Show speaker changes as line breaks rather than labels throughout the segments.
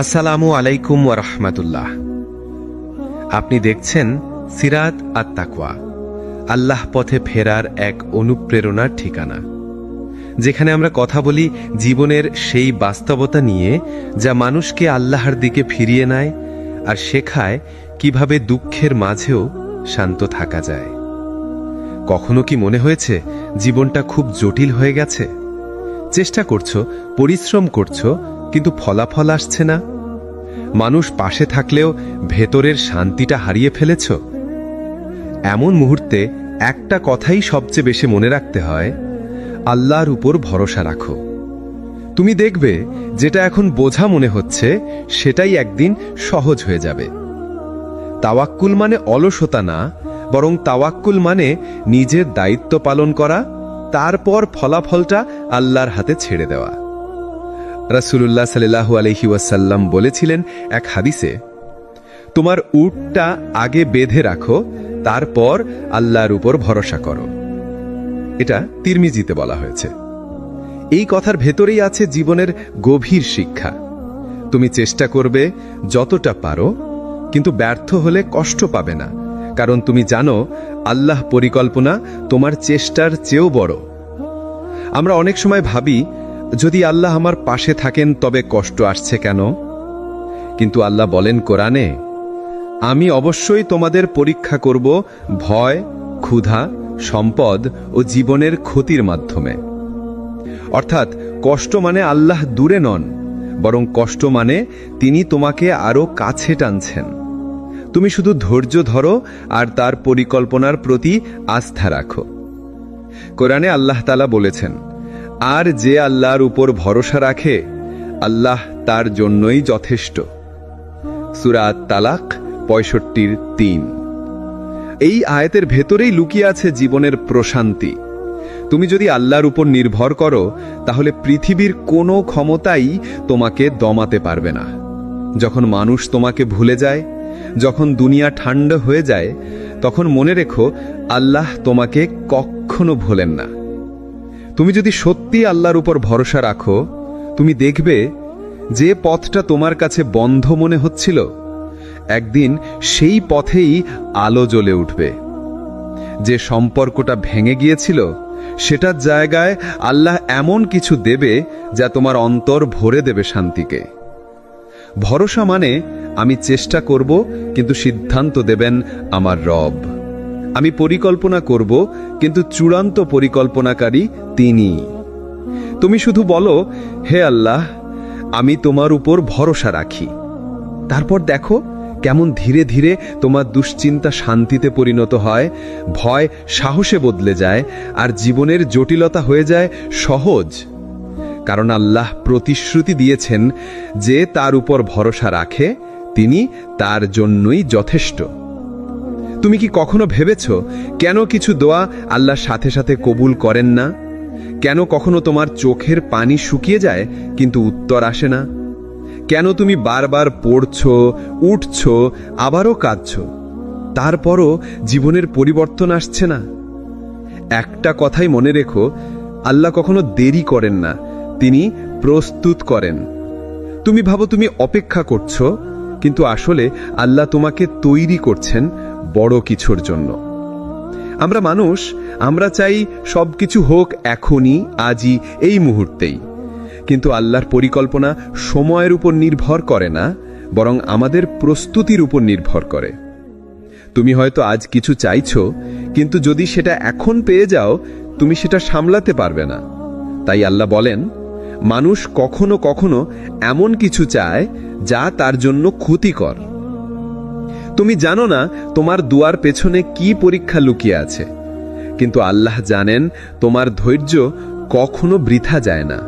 আসসালামু আলাইকুম ওয়া রাহমাতুল্লাহ। আপনি দেখছেন সিরাত আত তাকওয়া, আল্লাহ পথে ফেরার এক অনুপ্রেরণার ঠিকানা, যেখানে আমরা কথা বলি জীবনের সেই বাস্তবতা নিয়ে যা মানুষকে আল্লাহর দিকে ফিরিয়ে নেয় আর শেখায় কিভাবে দুঃখের মাঝেও শান্ত থাকা যায়। কখনো কি মনে হয়েছে জীবনটা খুব জটিল হয়ে গেছে? চেষ্টা করছো, পরিশ্রম করছো, কিন্তু ফলাফল আসছে না। মানুষ পাশে থাকলেও ভেতরের শান্তিটা হারিয়ে ফেলেছ। এমন মুহূর্তে একটা কথাই সবচেয়ে বেশি মনে রাখতে হয়, আল্লাহর উপর ভরসা রাখো। তুমি দেখবে যেটা এখন বোঝা মনে হচ্ছে সেটাই একদিন সহজ হয়ে যাবে। তাওয়াক্কুল মানে অলসতা না, বরং তাওয়াক্কুল মানে নিজের দায়িত্ব পালন করা, তারপর ফলাফলটা আল্লাহর হাতে ছেড়ে দেওয়া। রাসূলুল্লাহ সাল্লাল্লাহু আলাইহি ওয়াসাল্লাম বলেছিলেন এক হাদিসে, তোমার উটটা আগে বেঁধে রাখো, তারপর আল্লাহর উপর ভরসা করো। এটা তিরমিজিতে বলা হয়েছে। এই কথার ভেতরেই আছে জীবনের গভীর শিক্ষা। তুমি চেষ্টা করবে যতটা পারো, কিন্তু ব্যর্থ হলে কষ্ট পাবে না, কারণ তুমি জানো আল্লাহ পরিকল্পনা তোমার চেষ্টার চেয়েও বড়। আমরা অনেক সময় ভাবি, যদি আল্লাহ আমার পাশে থাকেন তবে কষ্ট আসছে কেন? কিন্তু আল্লাহ বলেন কোরআনে, আমি অবশ্যই তোমাদের পরীক্ষা করব ভয়, ক্ষুধা, সম্পদ ও জীবনের ক্ষতির মাধ্যমে। অর্থাৎ কষ্ট মানে আল্লাহ দূরে নন, বরং কষ্ট মানে তিনি তোমাকে আরো কাছে টানছেন। তুমি শুধু ধৈর্য ধরো আর তার পরিকল্পনার প্রতি আস্থা রাখো। কোরআনে আল্লাহ তাআলা বলেছেন, আর যে আল্লাহর উপর ভরসা রাখে আল্লাহ তার জন্যই যথেষ্ট। সূরা আত-তালাক ৬৫:৩। এই আয়াতের ভেতরেই লুকিয়ে আছে জীবনের প্রশান্তি। তুমি যদি আল্লাহর উপর নির্ভর করো, তাহলে পৃথিবীর কোনো ক্ষমতাই তোমাকে দমাতে পারবে না। যখন মানুষ তোমাকে ভুলে যায়, যখন দুনিয়া ঠান্ডা হয়ে যায়, তখন মনে রেখো আল্লাহ তোমাকে কখনো ভোলেন না। তুমি যদি সত্যি আল্লাহর উপর ভরসা রাখো, তুমি দেখবে যে পথটা তোমার কাছে বন্ধ মনে হচ্ছিল, একদিন সেই পথেই আলো জ্বলে উঠবে। যে সম্পর্কটা ভেঙে গিয়েছিল, সেটার জায়গায় আল্লাহ এমন কিছু দেবে যা তোমার অন্তর ভরে দেবে শান্তিকে। ভরসা মানে আমি চেষ্টা করব, কিন্তু সিদ্ধান্ত দেবেন আমার রব। আমি পরিকল্পনা করব, কিন্তু চূড়ান্ত পরিকল্পনাকারী তিনি। তুমি শুধু বলো, হে আল্লাহ, আমি তোমার উপর ভরসা রাখি। তারপর দেখো কেমন ধীরে ধীরে তোমার দুশ্চিন্তা শান্তিতে পরিণত হয়, ভয় সাহসে বদলে যায়, আর জীবনের জটিলতা হয়ে যায় সহজ। কারণ আল্লাহ প্রতিশ্রুতি দিয়েছেন, যে তার উপর ভরসা রাখে তিনি তার জন্যই যথেষ্ট। তুমি কি কখনো ভেবেছ কেন কিছু দোয়া আল্লাহর সাথে সাথে কবুল করেন না? কেন কখনো তোমার চোখের পানি শুকিয়ে যায় কিন্তু উত্তর আসে না? কেন তুমি বারবার পড়ছ, উঠছ, আবারও কাঁদছ, তারপরও জীবনের পরিবর্তন আসছে না? একটা কথাই মনে রেখো, আল্লাহ কখনো দেরি করেন না, তিনি প্রস্তুত করেন। তুমি ভাবো তুমি অপেক্ষা করছো, কিন্তু আসলে আল্লাহ তোমাকে তৈরি করছেন বড় কিছুর জন্য। আমরা মানুষ, আমরা চাই সবকিছু হোক এখনই, আজই, এই মুহূর্তেই। কিন্তু আল্লাহর পরিকল্পনা সময়ের উপর নির্ভর করে না, বরং আমাদের প্রস্তুতির উপর নির্ভর করে। তুমি হয়তো আজ কিছু চাইছো, কিন্তু যদি সেটা এখন পেয়ে যাও, তুমি সেটা সামলাতে পারবে না। তাই আল্লাহ বলেন, মানুষ কখনো কখনো এমন কিছু চায় যা তার জন্য ক্ষতিকর। তুমি জানো না তোমার দুয়ার পেছনে কি পরীক্ষা লুকিয়ে আছে, কিন্তু আল্লাহ জানেন তোমার ধৈর্য কখনো বৃথা যায় না।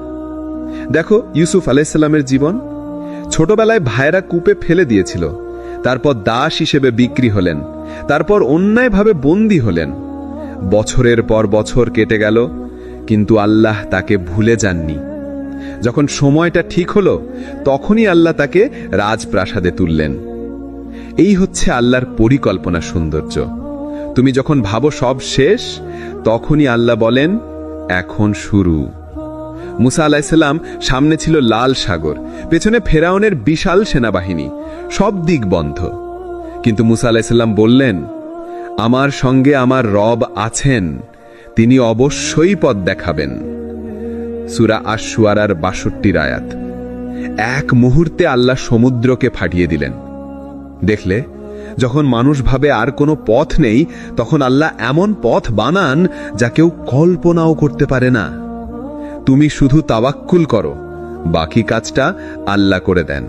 দেখো ইউসুফ আলাইহিস সালামের জীবন। ছোটবেলায় ভাইরা কূপে ফেলে দিয়েছিল, তারপর দাস হিসেবে বিক্রি হলেন, তারপর অন্যায়ভাবে বন্দী হলেন। বছরের পর বছর কেটে গেল, কিন্তু আল্লাহ তাকে ভুলে যাননি। যখন সময়টা ঠিক হলো, তখনই আল্লাহ তাকে রাজপ্রাসাদে তুললেন। এই হচ্ছে আল্লাহর পরিকল্পনা সৌন্দর্য। তুমি যখন ভাবো সব শেষ, তখনই আল্লাহ বলেন, এখন শুরু।
মুসা আলাইসাল্লাম সামনে ছিল লাল সাগর, পেছনে ফেরাউনের বিশাল সেনাবাহিনী, সব দিক বন্ধ। কিন্তু মুসা আলাইসাল্লাম বললেন, আমার সঙ্গে আমার রব আছেন, তিনি অবশ্যই পথ দেখাবেন। সূরা আশ-শুআরার ৬২ আয়াত। এক মুহূর্তে আল্লাহ সমুদ্রকে ফাটিয়ে দিলেন। দেখলে, যখন মানুষ ভাবে আর কোনো পথ নেই, তখন আল্লাহ এমন পথ বানান যা কেউ কল্পনাও করতে পারে না। তুমি শুধু তাওয়াক্কুল করো, বাকি কাজটা আল্লাহ করে দেন।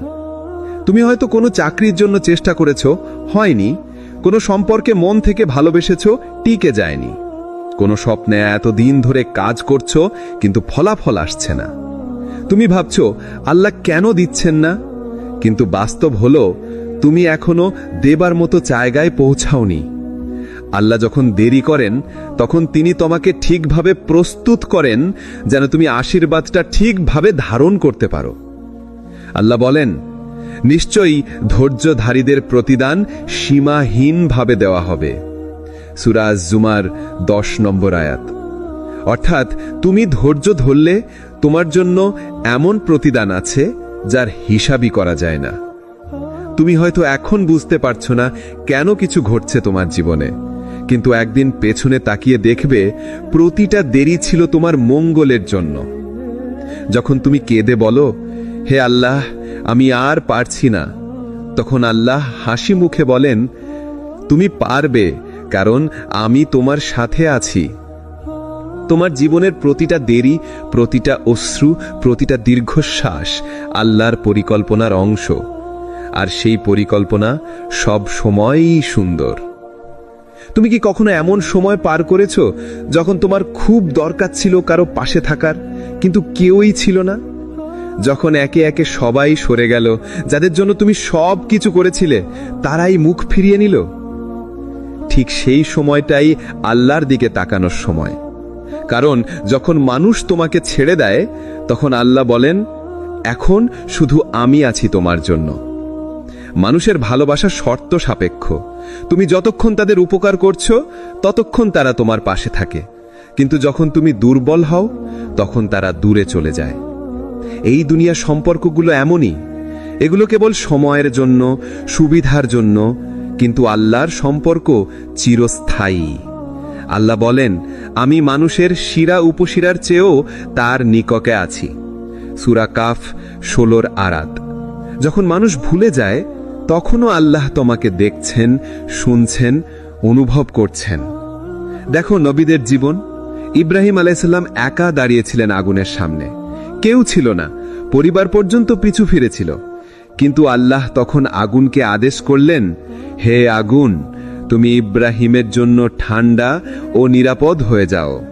তুমি হয়তো কোনো চাকরির জন্য চেষ্টা করেছ, হয়নি। কোনো সম্পর্কে মন থেকে ভালোবেসেছ, টিকে যায়নি। কোনো স্বপ্নে এতদিন ধরে কাজ করছো, কিন্তু ফলাফল আসছে না। তুমি ভাবছো আল্লাহ কেন দিচ্ছেন না, কিন্তু বাস্তব হলো তুমি এখনো দেবার মতো জায়গায় পৌঁছাওনি। আল্লাহ যখন দেরি করেন, তখন তিনি তোমাকে ঠিকভাবে প্রস্তুত করেন যেন তুমি আশীর্বাদটা ঠিকভাবে ধারণ করতে পারো। আল্লাহ বলেন, নিশ্চয়ই ধৈর্যধারীদের প্রতিদান সীমাহীনভাবে দেওয়া হবে। সূরা আজ-জুমার ১০ নম্বর আয়াত। অর্থাৎ তুমি ধৈর্য ধরলে তোমার জন্য এমন প্রতিদান আছে যার হিসাবই করা যায় না। তুমি হয়তো এখন বুঝতে পারছো না কেন কিছু ঘটছে তোমার জীবনে, কিন্তু একদিন পেছনে তাকিয়ে দেখবে প্রতিটা দেরি ছিল তোমার মঙ্গলের জন্য। যখন তুমি কেঁদে বলো, হে আল্লাহ, আমি আর পারছি না, তখন আল্লাহ হাসি মুখে বলেন, তুমি পারবে, কারণ আমি তোমার সাথে আছি। তোমার জীবনের প্রতিটা দেরি, প্রতিটা অশ্রু, প্রতিটা দীর্ঘশ্বাস আল্লাহর পরিকল্পনার অংশ, আর সেই পরিকল্পনা সব সময়ই সুন্দর। তুমি কি কখনো এমন সময় পার করেছো যখন তোমার খুব দরকার ছিল কারো পাশে থাকার, কিন্তু কেউই ছিল না? যখন একে একে সবাই সরে গেল, যাদের জন্য তুমি সব কিছু করেছিলে, তারাই মুখ ফিরিয়ে নিল। ঠিক সেই সময়টাই আল্লাহর দিকে তাকানোর সময়। কারণ যখন মানুষ তোমাকে ছেড়ে দেয়, তখন আল্লাহ বলেন, এখন শুধু আমি আছি তোমার জন্য। মানুষের ভালোবাসা শর্ত সাপেক্ষ। তুমি যতক্ষণ তাদের উপকার করছো, ততক্ষণ তারা তোমার পাশে থাকে, কিন্তু যখন তুমি দুর্বল হও, তখন তারা দূরে চলে যায়। এই দুনিয়ার সম্পর্কগুলো এমনই, এগুলো কেবল সময়ের জন্য, সুবিধার জন্য, কিন্তু আল্লাহর সম্পর্ক চিরস্থায়ী। আল্লাহ বলেন, আমি মানুষের শিরা উপশিরার চেয়েও তার নিকটে আছি। সূরা কাফ ১৬ আয়াত। যখন মানুষ ভুলে যায়, তখনও আল্লাহ তোমাকে দেখছেন, শুনছেন, অনুভব করছেন। দেখো নবীদের জীবন। ইব্রাহিম আলাইহিসসালাম একা দাঁড়িয়েছিলেন আগুনের সামনে, কেউ ছিল না, পরিবার পর্যন্ত পিছু ফিরেছিল। কিন্তু আল্লাহ তখন আগুনকে আদেশ করলেন, হে আগুন, তুমি ইব্রাহিমের জন্য ঠান্ডা ও নিরাপদ হয়ে যাও।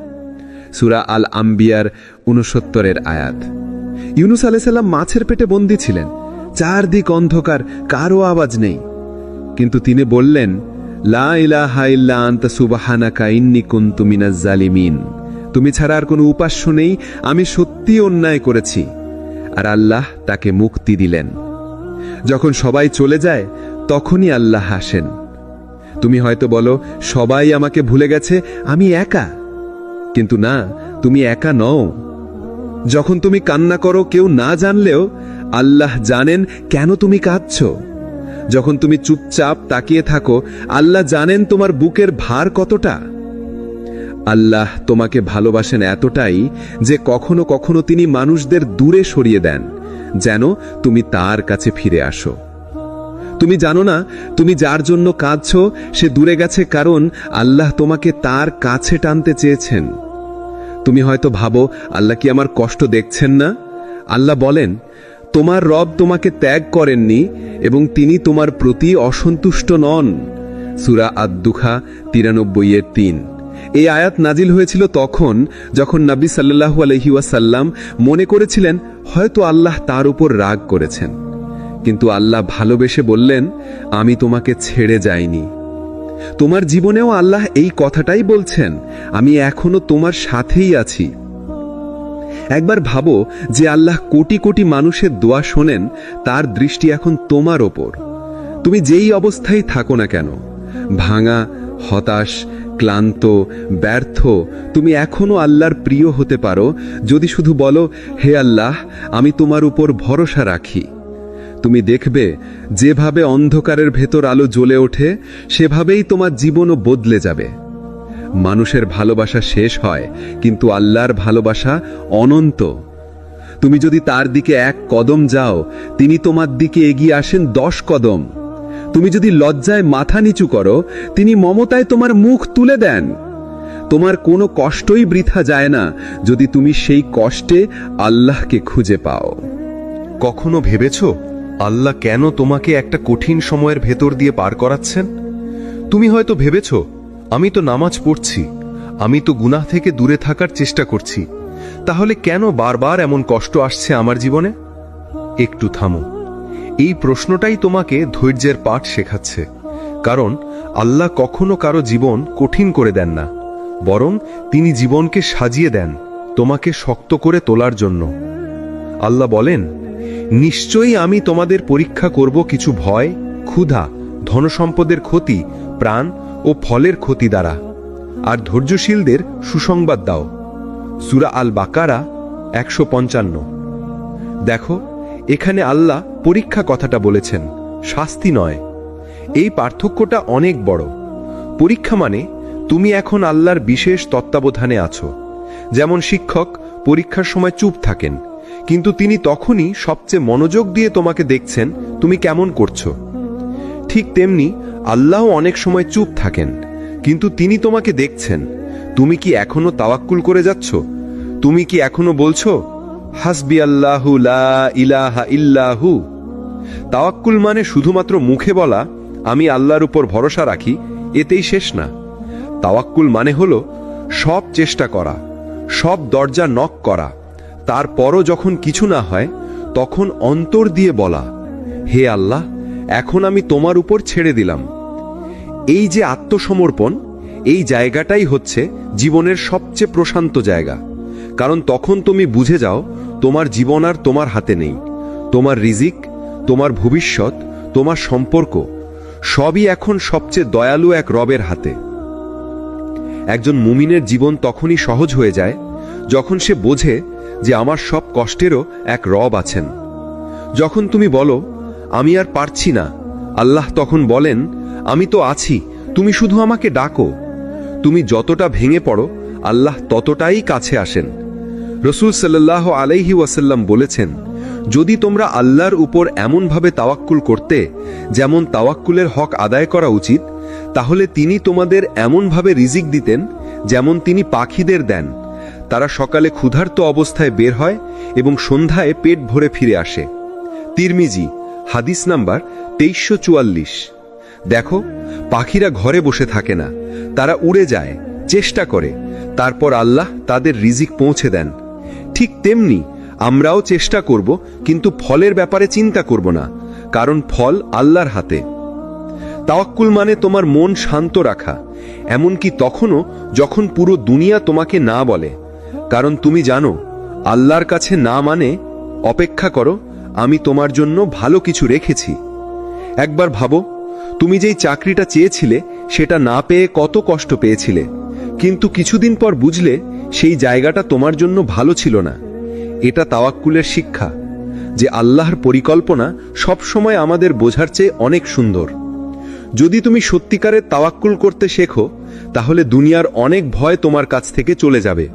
সূরা আল আম্বিয়ার ৬৯ আয়াত। ইউনুস আলাইহিস সালাম মাছের পেটে বন্দী ছিলেন, চারদিক অন্ধকার, কারো আওয়াজ নেই, কিন্তু তিনি বললেন, লা ইলাহা ইল্লা আনতা সুবহানাকা ইন্নী কুনতু মিনাজ জালিমিন। তুমি ছাড়া আর কোনো উপাস্য নেই, আমি সত্যি অন্যায় করেছি। আর আল্লাহ তাকে মুক্তি দিলেন। যখন সবাই চলে যায়, তখনই আল্লাহ হাসেন। তুমি হয়তো বলো, সবাই আমাকে ভুলে গেছে, আমি একা। কিন্তু না, তুমি একা নও। যখন তুমি কান্না করো, কেউ না জানলেও আল্লাহ জানেন কেন তুমি কাঁদছো। যখন তুমি চুপচাপ তাকিয়ে থাকো, আল্লাহ জানেন তোমার বুকের ভার কতটা। আল্লাহ তোমাকে ভালোবাসেন এতটাই যে কখনো কখনো তিনি মানুষদের দূরে সরিয়ে দেন, যেন তুমি তার কাছে ফিরে আসো। তুমি জানো না, তুমি যার জন্য কাঁদছো সে দূরে গেছে, কারণ আল্লাহ তোমাকে তার কাছে টানতে চেয়েছেন। তুমি হয়তো ভাবো, আল্লাহ কি আমার কষ্ট দেখছেন না? আল্লাহ বলেন, তোমার রব তোমাকে ত্যাগ করেননি এবং তিনি তোমার প্রতি অসন্তুষ্ট নন। সূরা আদ-দুখা ৯৩-৩। এই আয়াত নাজিল হয়েছিল তখন যখন নবী সাল্লাল্লাহু আলাইহি ওয়াসাল্লাম মনে করেছিলেন হয়তো আল্লাহ তার উপর রাগ করেছেন। কিন্তু আল্লাহ ভালোবেসে বললেন, আমি তোমাকে ছেড়ে যাইনি। তোমার জীবনেও আল্লাহ এই কথাটাই বলছেন, আমি এখনো তোমার সাথেই আছি। একবার ভাবো যে আল্লাহ কোটি কোটি মানুষের দোয়া শোনেন, তার দৃষ্টি এখন তোমার ওপর। তুমি যেই অবস্থায় থাকো না কেন, ভাঙা, হতাশ, ক্লান্ত, ব্যর্থ, তুমি এখনো আল্লাহর প্রিয় হতে পারো যদি শুধু বলো, হে আল্লাহ, আমি তোমার উপর ভরসা রাখি। তুমি দেখবে যেভাবে অন্ধকারের ভেতর আলো জ্বলে ওঠে, সেভাবেই তোমার জীবনও বদলে যাবে। মানুষের ভালোবাসা শেষ হয়, কিন্তু আল্লাহর ভালোবাসা অনন্ত। তুমি যদি তার দিকে 1 কদম যাও, তিনি তোমার দিকে এগিয়ে আসেন 10 কদম। তুমি যদি লজ্জায় মাথা নিচু করো, তিনি মমতায় তোমার মুখ তুলে দেন। তোমার কোনো কষ্টই বৃথা যায় না যদি তুমি সেই কষ্টে আল্লাহকে খুঁজে পাও।
কখনো ভেবেছ আল্লাহ কেন তোমাকে একটা কঠিন সময়ের ভেতর দিয়ে পার করাচ্ছেন? তুমি হয়তো ভেবেছ, আমি তো নামাজ পড়ছি, আমি তো গুনাহ থেকে দূরে থাকার চেষ্টা করছি, তাহলে কেন বারবার এমন কষ্ট আসছে আমার জীবনে? একটু থামো। এই প্রশ্নটাই তোমাকে ধৈর্যের পাঠ শেখাচ্ছে। কারণ আল্লাহ কখনো কারো জীবন কঠিন করে দেন না, বরং তিনি জীবনকে সাজিয়ে দেন তোমাকে শক্ত করে তোলার জন্য। আল্লাহ বলেন, নিশ্চয়ই আমি তোমাদের পরীক্ষা করব কিছু ভয়, ক্ষুধা, ধনসম্পদের ক্ষতি, প্রাণ ও ফলের ক্ষতি দ্বারা, আর ধৈর্যশীলদের সুসংবাদ দাও। সূরা আল বাকারা 155। দেখো, এখানে আল্লাহ পরীক্ষা কথাটা বলেছেন, শাস্তি নয়। এই পার্থক্যটা অনেক বড়। পরীক্ষা মানে তুমি এখন আল্লাহর বিশেষ তত্ত্বাবধানে আছো। যেমন শিক্ষক পরীক্ষার সময় চুপ থাকেন, কিন্তু তিনি তখনই সবচেয়ে মনোযোগ দিয়ে তোমাকে দেখছেন তুমি কেমন করছো। ঠিক তেমনি আল্লাহ অনেক সময় চুপ থাকেন, কিন্তু তিনি তোমাকে দেখছেন তুমি কি এখনো তাওয়াক্কুল করে যাচ্ছ। তুমি কি এখনো বলছো, হাসবি আল্লাহু লা ইলাহা ইল্লাহু। তাওয়াক্কুল মানে শুধুমাত্র মুখে বলা আমি আল্লাহর উপর ভরসা রাখি, এতেই শেষ না। তাওয়াক্কুল মানে হলো সব চেষ্টা করা, সব দরজা নক করা, তারপরও যখন কিছু না হয় তখন অন্তর দিয়ে বলা, হে আল্লাহ, এখন আমি তোমার উপর ছেড়ে দিলাম। এই যে আত্মসমর্পণ, এই জায়গাটাই হচ্ছে জীবনের সবচেয়ে প্রশান্ত জায়গা। কারণ তখন তুমি বুঝে যাও তোমার জীবন আর তোমার হাতে নেই। তোমার রিজিক, তোমার ভবিষ্যৎ, তোমার সম্পর্ক সবই এখন সবচেয়ে দয়ালু এক রবের হাতে। একজন মুমিনের জীবন তখনই সহজ হয়ে যায় যখন সে বোঝে যে আমার সব কষ্টেরও এক রব আছেন। যখন তুমি বলো আমি আর পারছি না, আল্লাহ তখন বলেন আমি তো আছি, তুমি শুধু আমাকে ডাকো। তুমি যতটা ভেঙে পড়ো আল্লাহ ততটাই কাছে আসেন। রাসূল সাল্লাল্লাহু আলাইহি ওয়াসাল্লাম বলেছেন, যদি তোমরা আল্লাহর উপর এমনভাবে তাওয়াক্কুল করতে যেমন তাওয়াক্কুলের হক আদায় করা উচিত, তাহলে তিনি তোমাদের এমনভাবে রিজিক দিতেন যেমন তিনি পাখিদের দেন। তারা সকালে ক্ষুধার্ত অবস্থায় বের হয় এবং সন্ধ্যায় পেট ভরে ফিরে আসে। তিরমিজি, হাদিস নাম্বার 2344। দেখো, পাখিরা ঘরে বসে থাকে না, তারা উড়ে যায়, চেষ্টা করে, তারপর আল্লাহ তাদের রিজিক পৌঁছে দেন। ঠিক তেমনি আমরাও চেষ্টা করব, কিন্তু ফলের ব্যাপারে চিন্তা করব না, কারণ ফল আল্লাহর হাতে। তাওয়াক্কুল মানে তোমার মন শান্ত রাখা, এমনকি তখনও যখন পুরো দুনিয়া তোমাকে না বলে। কারণ তুমি জানো আল্লাহর কাছে না মানে অপেক্ষা করো, আমি তোমার জন্য ভালো কিছু রেখেছি। একবার ভাবো, তুমি যেই চাকরিটা চেয়েছিলে সেটা না পেয়ে কত কষ্ট পেয়েছিলে, কিন্তু কিছুদিন পর বুঝলে সেই জায়গাটা তোমার জন্য ভালো ছিল না। এটা তাওয়াক্কুলের শিক্ষা, যে আল্লাহর পরিকল্পনা সবসময় আমাদের বোঝার চেয়ে অনেক সুন্দর। যদি তুমি সত্যিকারের তাওয়াক্কুল করতে শেখো, তাহলে দুনিয়ার অনেক ভয় তোমার কাছ থেকে চলে যাবে।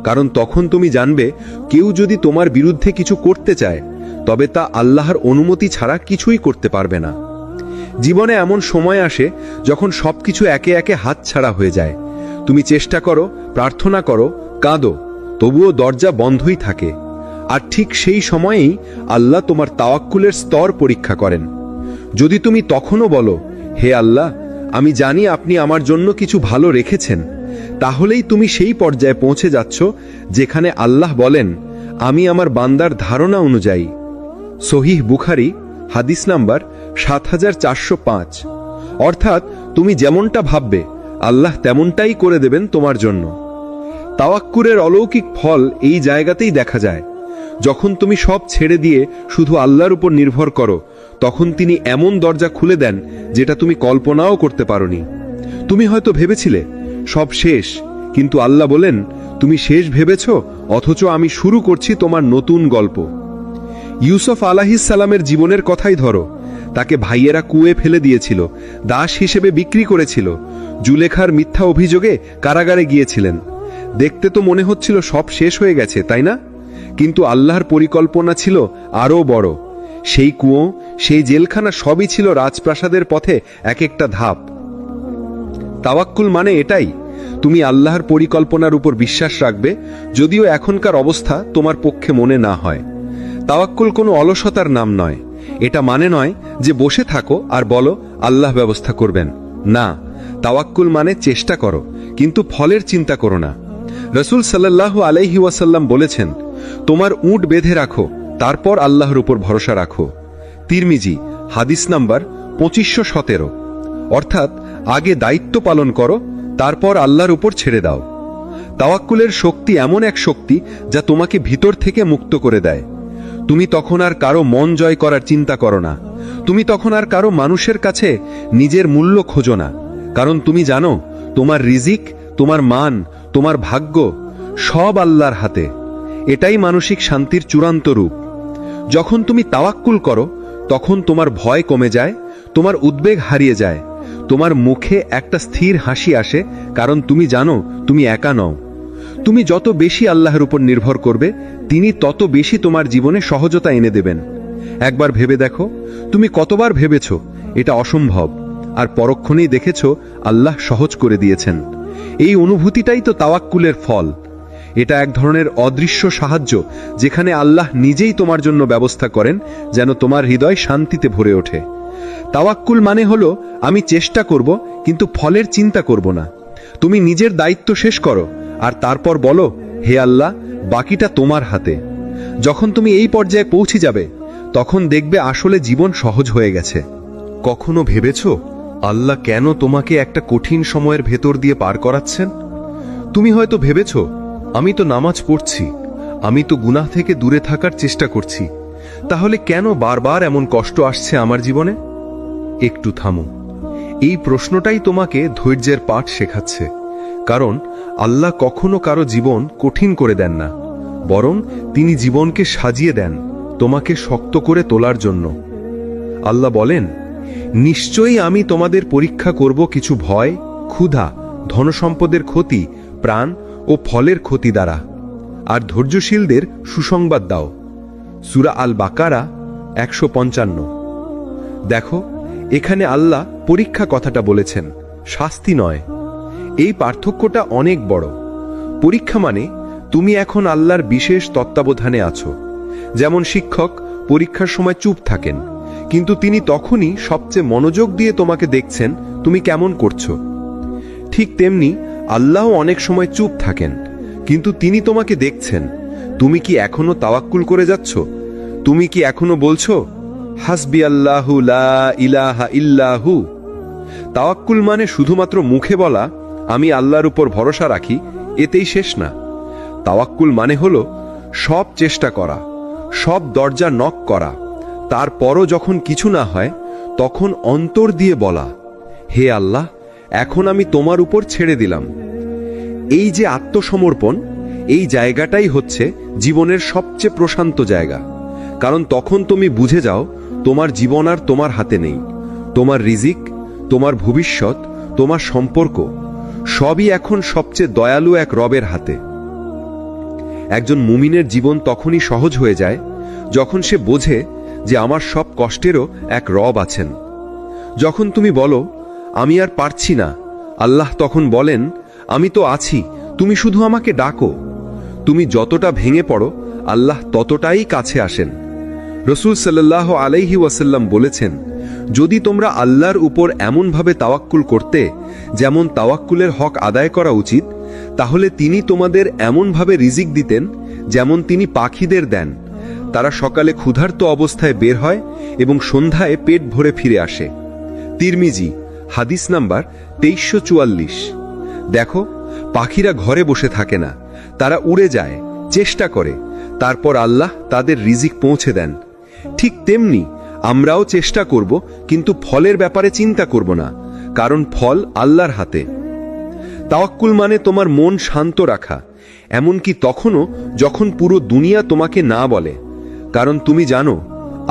কারণ তখন তুমি জানবে কেউ যদি তোমার বিরুদ্ধে কিছু করতে চায়, তবে তা আল্লাহর অনুমতি ছাড়া কিছুই করতে পারবে না। জীবনে এমন সময় আসে যখন সবকিছু একে একে হাতছাড়া হয়ে যায়। তুমি চেষ্টা করো, প্রার্থনা করো, কাঁদো, তবুও দরজা বন্ধই থাকে। আর ঠিক সেই সময়েই আল্লাহ তোমার তাওয়াক্কুলের স্তর পরীক্ষা করেন। যদি তুমি তখনও বলো, হে আল্লাহ, আমি জানি আপনি আমার জন্য কিছু ভালো রেখেছেন, তাহলেই তুমি সেই পর্যায়ে পৌঁছে যাচ্ছ যেখানে আল্লাহ বলেন, আমি আমার বান্দার ধারণা অনুযায়ী। সহিহ বুখারী, হাদিস নাম্বার 7405। অর্থাৎ তুমি যেমনটা ভাববে আল্লাহ তেমনটাই করে দেবেন তোমার জন্য। তাওয়াক্কুলের অলৌকিক ফল এই জায়গাতেই দেখা যায়। যখন তুমি সব ছেড়ে দিয়ে শুধু আল্লাহর উপর নির্ভর করো, তখন তিনি এমন দরজা খুলে দেন যেটা তুমি কল্পনাও করতে পারোনি। তুমি হয়তো ভেবেছিলে
সব শেষ, কিন্তু আল্লাহ বলেন, তুমি শেষ ভেবেছ, অথচ আমি শুরু করছি তোমার নতুন গল্প। ইউসুফ আলাইহিসসালামের জীবনের কথাই ধরো। তাকে ভাইয়েরা কুয়ে ফেলে দিয়েছিল, দাস হিসেবে বিক্রি করেছিল, জুলেখার মিথ্যা অভিযোগে কারাগারে গিয়েছিলেন। দেখতে তো মনে হচ্ছিল সব শেষ হয়ে গেছে, তাই না? কিন্তু আল্লাহর পরিকল্পনা ছিল আরও বড়। সেই কুয়ো, সেই জেলখানা সবই ছিল রাজপ্রাসাদের পথে এক একটা ধাপ। তাওয়াক্কুল মানে এটাই, তুমি আল্লাহর পরিকল্পনার উপর বিশ্বাস রাখবে, যদিও এখনকার অবস্থা তোমার পক্ষে মনে না হয়। তাওয়াক্কুল কোনো অলসতার নাম নয়। এটা মানে নয় যে বসে থাকো আর বলো আল্লাহ ব্যবস্থা করবেন। না, তাওয়াক্কুল মানে চেষ্টা করো, কিন্তু ফলের চিন্তা করো না। রাসূল সাল্লাল্লাহু আলাইহি ওয়াসাল্লাম বলেছেন, তোমার উট বেঁধে রাখো, তারপর আল্লাহর উপর ভরসা রাখো। তিরমিজি, হাদিস নাম্বার 2517। অর্থাৎ আগে দায়িত্ব পালন করো, তারপর আল্লাহর উপর ছেড়ে দাও। তাওয়াক্কুলের শক্তি এমন এক শক্তি যা তোমাকে ভিতর থেকে মুক্ত করে দেয়। তুমি তখন আর কারো মন জয় করার চিন্তা করো না। তুমি তখন আর কারো মানুষের কাছে নিজের মূল্য খোঁজো না, কারণ তুমি জানো তোমার রিজিক, তোমার মান, তোমার ভাগ্য সব আল্লাহর হাতে। এটাই মানসিক শান্তির চূড়ান্ত রূপ। যখন তুমি তাওয়াক্কুল করো, তখন তোমার ভয় কমে যায়, তোমার উদ্বেগ হারিয়ে যায়, তোমার মুখে একটা স্থির হাসি আসে, কারণ তুমি জানো তুমি একা নও। তুমি যত বেশি আল্লাহর উপর নির্ভর করবে, তিনি তত বেশি তোমার জীবনে সহজতা এনে দেবেন। একবার ভেবে দেখো, তুমি কতবার ভেবেছ এটা অসম্ভব, আর পরক্ষণেই দেখেছ আল্লাহ সহজ করে দিয়েছেন। এই অনুভূতিটাই তো তাওয়াক্কুলের ফল। এটা এক ধরনের অদৃশ্য সাহায্য, যেখানে আল্লাহ নিজেই তোমার জন্য ব্যবস্থা করেন, যেন তোমার হৃদয় শান্তিতে ভরে ওঠে। তাওয়াক্কুল মানে হলো, আমি চেষ্টা করব কিন্তু ফলের চিন্তা করব না। তুমি নিজের দায়িত্ব শেষ করো, আর তারপর বলো, হে আল্লাহ, বাকিটা তোমার হাতে। যখন তুমি এই পর্যায়ে পৌঁছে যাবে, তখন দেখবে আসলে জীবন সহজ হয়ে গেছে।
কখনো ভেবেছ আল্লাহ কেন তোমাকে একটা কঠিন সময়ের ভেতর দিয়ে পার করাচ্ছেন? তুমি হয়তো ভেবেছ, আমি তো নামাজ পড়ছি, আমি তো গুনাহ থেকে দূরে থাকার চেষ্টা করছি, তাহলে কেন বারবার এমন কষ্ট আসছে আমার জীবনে? একটু থামো। এই প্রশ্নটাই তোমাকে ধৈর্যের পাঠ শেখাচ্ছে। কারণ আল্লাহ কখনো কারো জীবন কঠিন করে দেন না, বরং তিনি জীবনকে সাজিয়ে দেন তোমাকে শক্ত করে তোলার জন্য। আল্লাহ বলেন, নিশ্চয়ই আমি তোমাদের পরীক্ষা করব কিছু ভয়, ক্ষুধা, ধনসম্পদের ক্ষতি, প্রাণ ও ফলের ক্ষতি দ্বারা, আর ধৈর্যশীলদের সুসংবাদ দাও। সূরা আল বাকারা 155। দেখো, এখানে আল্লাহ পরীক্ষা কথাটা বলেছেন, শাস্তি নয়। এই পার্থক্যটা অনেক বড়। পরীক্ষা মানে তুমি এখন আল্লাহর বিশেষ তত্ত্বাবধানে আছো। যেমন শিক্ষক পরীক্ষার সময় চুপ থাকেন, কিন্তু তিনি তখনই সবচেয়ে মনোযোগ দিয়ে তোমাকে দেখছেন তুমি কেমন করছো। ঠিক তেমনি আল্লাহ অনেক সময় চুপ থাকেন, কিন্তু তিনি তোমাকে দেখছেন তুমি কি এখনো তাওয়াক্কুল করে যাচ্ছ। তুমি কি এখনো বলছো, হাসবি আল্লাহু লা ইলাহা ইল্লাহু। তাওয়াক্কুল মানে শুধুমাত্র মুখে বলা আমি আল্লাহর উপর ভরসা রাখি, এতেই শেষ না। তাওয়াক্কুল মানে হলো সব চেষ্টা করা, সব দরজা নক করা, তারপরও যখন কিছু না হয়, তখন অন্তর দিয়ে বলা, হে আল্লাহ, এখন আমি তোমার উপর ছেড়ে দিলাম। এই যে আত্মসমর্পণ, এই জায়গাটাই হচ্ছে জীবনের সবচেয়ে প্রশান্ত জায়গা। কারণ তখন তুমি বুঝে যাও তোমার জীবন আর তোমার হাতে নেই। তোমার রিজিক, তোমার ভবিষ্যৎ, তোমার সম্পর্ক সবই এখন সবচেয়ে দয়ালু এক রবের হাতে। একজন মুমিনের জীবন তখনই সহজ হয়ে যায় যখন সে বোঝে যে আমার সব কষ্টেরও এক রব আছেন। যখন তুমি বলো আমি আর পারছি না, আল্লাহ তখন বলেন, আমি তো আছি, তুমি শুধু আমাকে ডাকো। তুমি যতটা ভেঙে পড়ো, আল্লাহ ততটাই কাছে আসেন। রাসূল সাল্লাল্লাহু আলাইহি ওয়াসাল্লাম বলেছেন, যদি তোমরা আল্লাহর উপর এমনভাবে তাওয়াক্কুল করতে যেমন তাওয়াক্কুলের হক আদায় করা উচিত, তাহলে তিনি তোমাদের এমনভাবে রিজিক দিতেন যেমন তিনি পাখিদের দেন। তারা সকালে ক্ষুধার্ত অবস্থায় বের হয় এবং সন্ধ্যায় পেট ভরে ফিরে আসে। তিরমিজি, হাদিস নাম্বার 2344। দেখো, পাখিরা ঘরে বসে থাকে না, তারা উড়ে যায়, চেষ্টা করে, তারপর আল্লাহ তাদের রিজিক পৌঁছে দেন। ঠিক তেমনি আমরাও চেষ্টা করব, কিন্তু ফলের ব্যাপারে চিন্তা করব না, কারণ ফল আল্লাহর হাতে।
তাওয়াক্কুল মানে তোমার মন শান্ত রাখা, এমনকি তখনও যখন পুরো দুনিয়া তোমাকে না বলে। কারণ তুমি জানো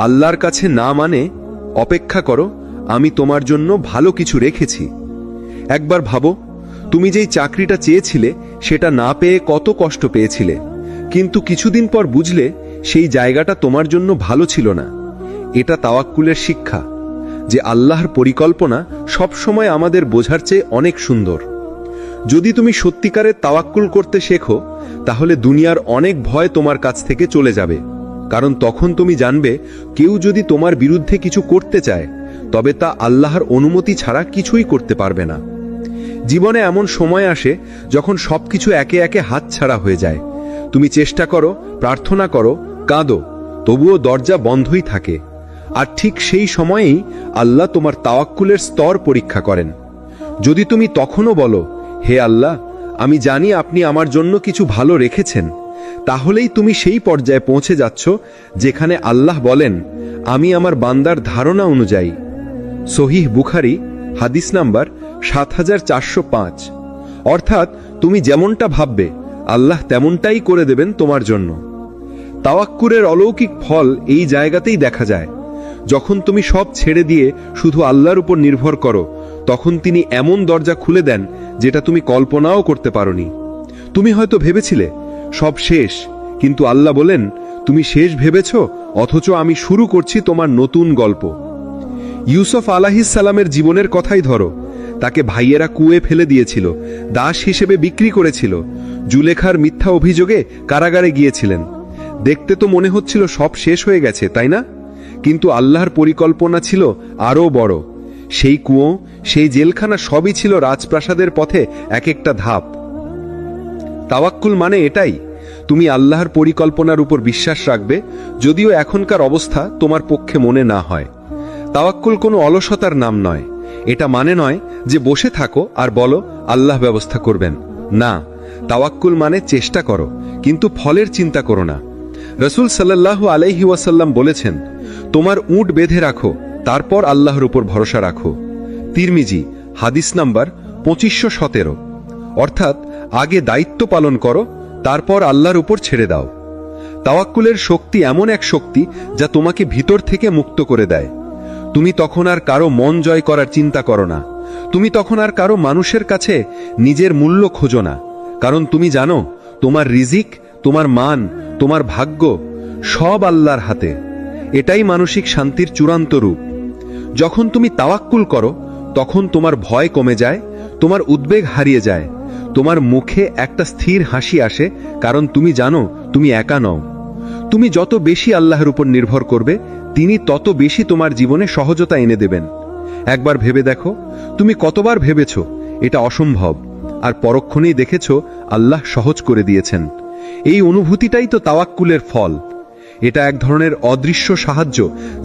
আল্লাহর কাছে না মানে অপেক্ষা করো, আমি তোমার জন্য ভালো কিছু রেখেছি। একবার ভাবো, তুমি যেই চাকরিটা চেয়েছিলে সেটা না পেয়ে কত কষ্ট পেয়েছিলে, কিন্তু কিছুদিন পর বুঝলে সেই জায়গাটা তোমার জন্য ভালো ছিল না। এটা তাওয়াক্কুলের শিক্ষা, যে আল্লাহর পরিকল্পনা সবসময় আমাদের বোঝার চেয়ে অনেক সুন্দর। যদি তুমি সত্যিকারের তাওয়াক্কুল করতে শেখো, তাহলে দুনিয়ার অনেক ভয় তোমার কাছ থেকে চলে যাবে। কারণ তখন তুমি জানবে কেউ যদি তোমার বিরুদ্ধে কিছু করতে চায়, তবে তা আল্লাহর অনুমতি ছাড়া কিছুই করতে পারবে না। জীবনে এমন সময় আসে যখন সবকিছু একে একে হাতছাড়া হয়ে যায়। তুমি চেষ্টা করো, প্রার্থনা করো, কাঁদো, তবুও দরজা বন্ধই থাকে। আর ঠিক সেই সময়েই আল্লাহ তোমার তাওয়াক্কুলের স্তর পরীক্ষা করেন। যদি তুমি তখনও বলো, হে আল্লাহ, আমি জানি আপনি আমার জন্য কিছু ভালো রেখেছেন, তাহলেই তুমি সেই পর্যায়ে পৌঁছে যাচ্ছ যেখানে আল্লাহ বলেন, আমি আমার বান্দার ধারণা অনুযায়ী। সহিহ বুখারী, হাদিস নাম্বার ৭৪০৫। অর্থাৎ তুমি যেমনটা ভাববে আল্লাহ তেমনটাই করে দেবেন তোমার জন্য। তাওয়াক্কুলের অলৌকিক ফল এই জায়গাতেই দেখা যায়। যখন তুমি সব ছেড়ে দিয়ে শুধু আল্লাহর উপর নির্ভর করো, তখন তিনি এমন দরজা খুলে দেন যেটা তুমি কল্পনাও করতে পারোনি। তুমি হয়তো ভেবেছিলে সব শেষ, কিন্তু আল্লাহ বলেন, তুমি শেষ ভেবেছ, অথচ আমি শুরু করছি তোমার নতুন গল্প। ইউসুফ আলাইহিস সালামের জীবনের কথাই ধরো। তাকে ভাইয়েরা কুয়ে ফেলে দিয়েছিল, দাস হিসেবে বিক্রি করেছিল, জুলেখার মিথ্যা অভিযোগে কারাগারে গিয়েছিলেন। দেখতে তো মনে হচ্ছিল সব শেষ হয়ে গেছে, তাই না? কিন্তু আল্লাহর পরিকল্পনা ছিল আরও বড়। সেই কুয়ো, সেই জেলখানা সবই ছিল রাজপ্রাসাদের পথে এক একটা ধাপ। তাওয়াক্কুল মানে এটাই, তুমি আল্লাহর পরিকল্পনার উপর বিশ্বাস রাখবে, যদিও এখনকার অবস্থা তোমার পক্ষে মনে না হয়। তাওয়াক্কুল কোনো অলসতার নাম নয়। এটা মানে নয় যে বসে থাকো আর বলো আল্লাহ ব্যবস্থা করবেন। না, তাওয়াক্কুল মানে চেষ্টা করো, কিন্তু ফলের চিন্তা করো না। রাসূল সাল্লাল্লাহু আলাইহি ওয়াসাল্লাম বলেছেন, তোমার উট বেঁধে রাখো, তারপর আল্লাহর উপর ভরসা রাখো। তিরমিজি, হাদিস নাম্বার 2517। অর্থাৎ আগে দায়িত্ব পালন করো, তারপর আল্লাহর উপর ছেড়ে দাও। তাওয়াক্কুলের শক্তি এমন এক শক্তি যা তোমাকে ভিতর থেকে মুক্ত করে দেয়। তুমি তখন আর কারো মন জয় করার চিন্তা করো না। তুমি তখন আর কারো মানুষের কাছে নিজের মূল্য খোঁজো না। কারণ তুমি জানো তোমার রিজিক, তোমার মান, তোমার ভাগ্য সব আল্লাহর হাতে। এটাই মানসিক শান্তির চূড়ান্ত রূপ। যখন তুমি তাওয়াক্কুল করো, তখন তোমার ভয় কমে যায়, তোমার উদ্বেগ হারিয়ে যায়, তোমার মুখে একটা স্থির হাসি আসে, কারণ তুমি জানো তুমি একা নও। তুমি যত বেশি আল্লাহর উপর নির্ভর করবে, তিনি তত বেশি তোমার জীবনে সহজতা এনে দেবেন। একবার ভেবে দেখো, তুমি কতবার ভেবেছ এটা অসম্ভব, আর পরক্ষণেই দেখেছ আল্লাহ সহজ করে দিয়েছেন। এই অনুভূতিটাই তো তাওয়াক্কুলের ফল। এটা এক ধরনের অদৃশ্য সাহায্য,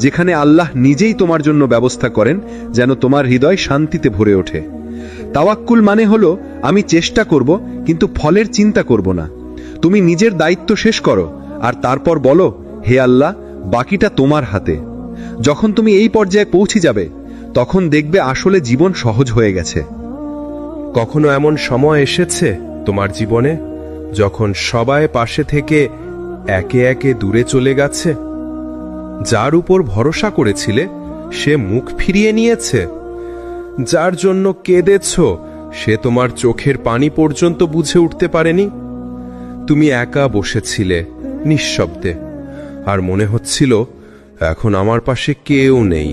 যেখানে আল্লাহ নিজেই তোমার জন্য ব্যবস্থা করেন যেন তোমার হৃদয় শান্তিতে ভরে ওঠে। তাওয়াক্কুল মানে হলো, আমি চেষ্টা করব কিন্তু ফলের চিন্তা করব না। তুমি নিজের দায়িত্ব শেষ করো আর তারপর বলো, হে আল্লাহ, বাকিটা তোমার হাতে। যখন তুমি এই পর্যায়ে পৌঁছে যাবে, তখন দেখবে আসলে জীবন সহজ হয়ে গেছে।
কখনো এমন সময় এসেছে তোমার জীবনে যখন সবাই পাশে থেকে একে একে দূরে চলে গেছে? যার উপর ভরসা করেছিলে সে মুখ ফিরিয়ে নিয়েছে? যার জন্য কেঁদেছ সে তোমার চোখের পানি পর্যন্ত বুঝে উঠতে পারেনি? তুমি একা বসেছিলে নিঃশব্দে, আর মনে হচ্ছিল এখন আমার পাশে কেউ নেই।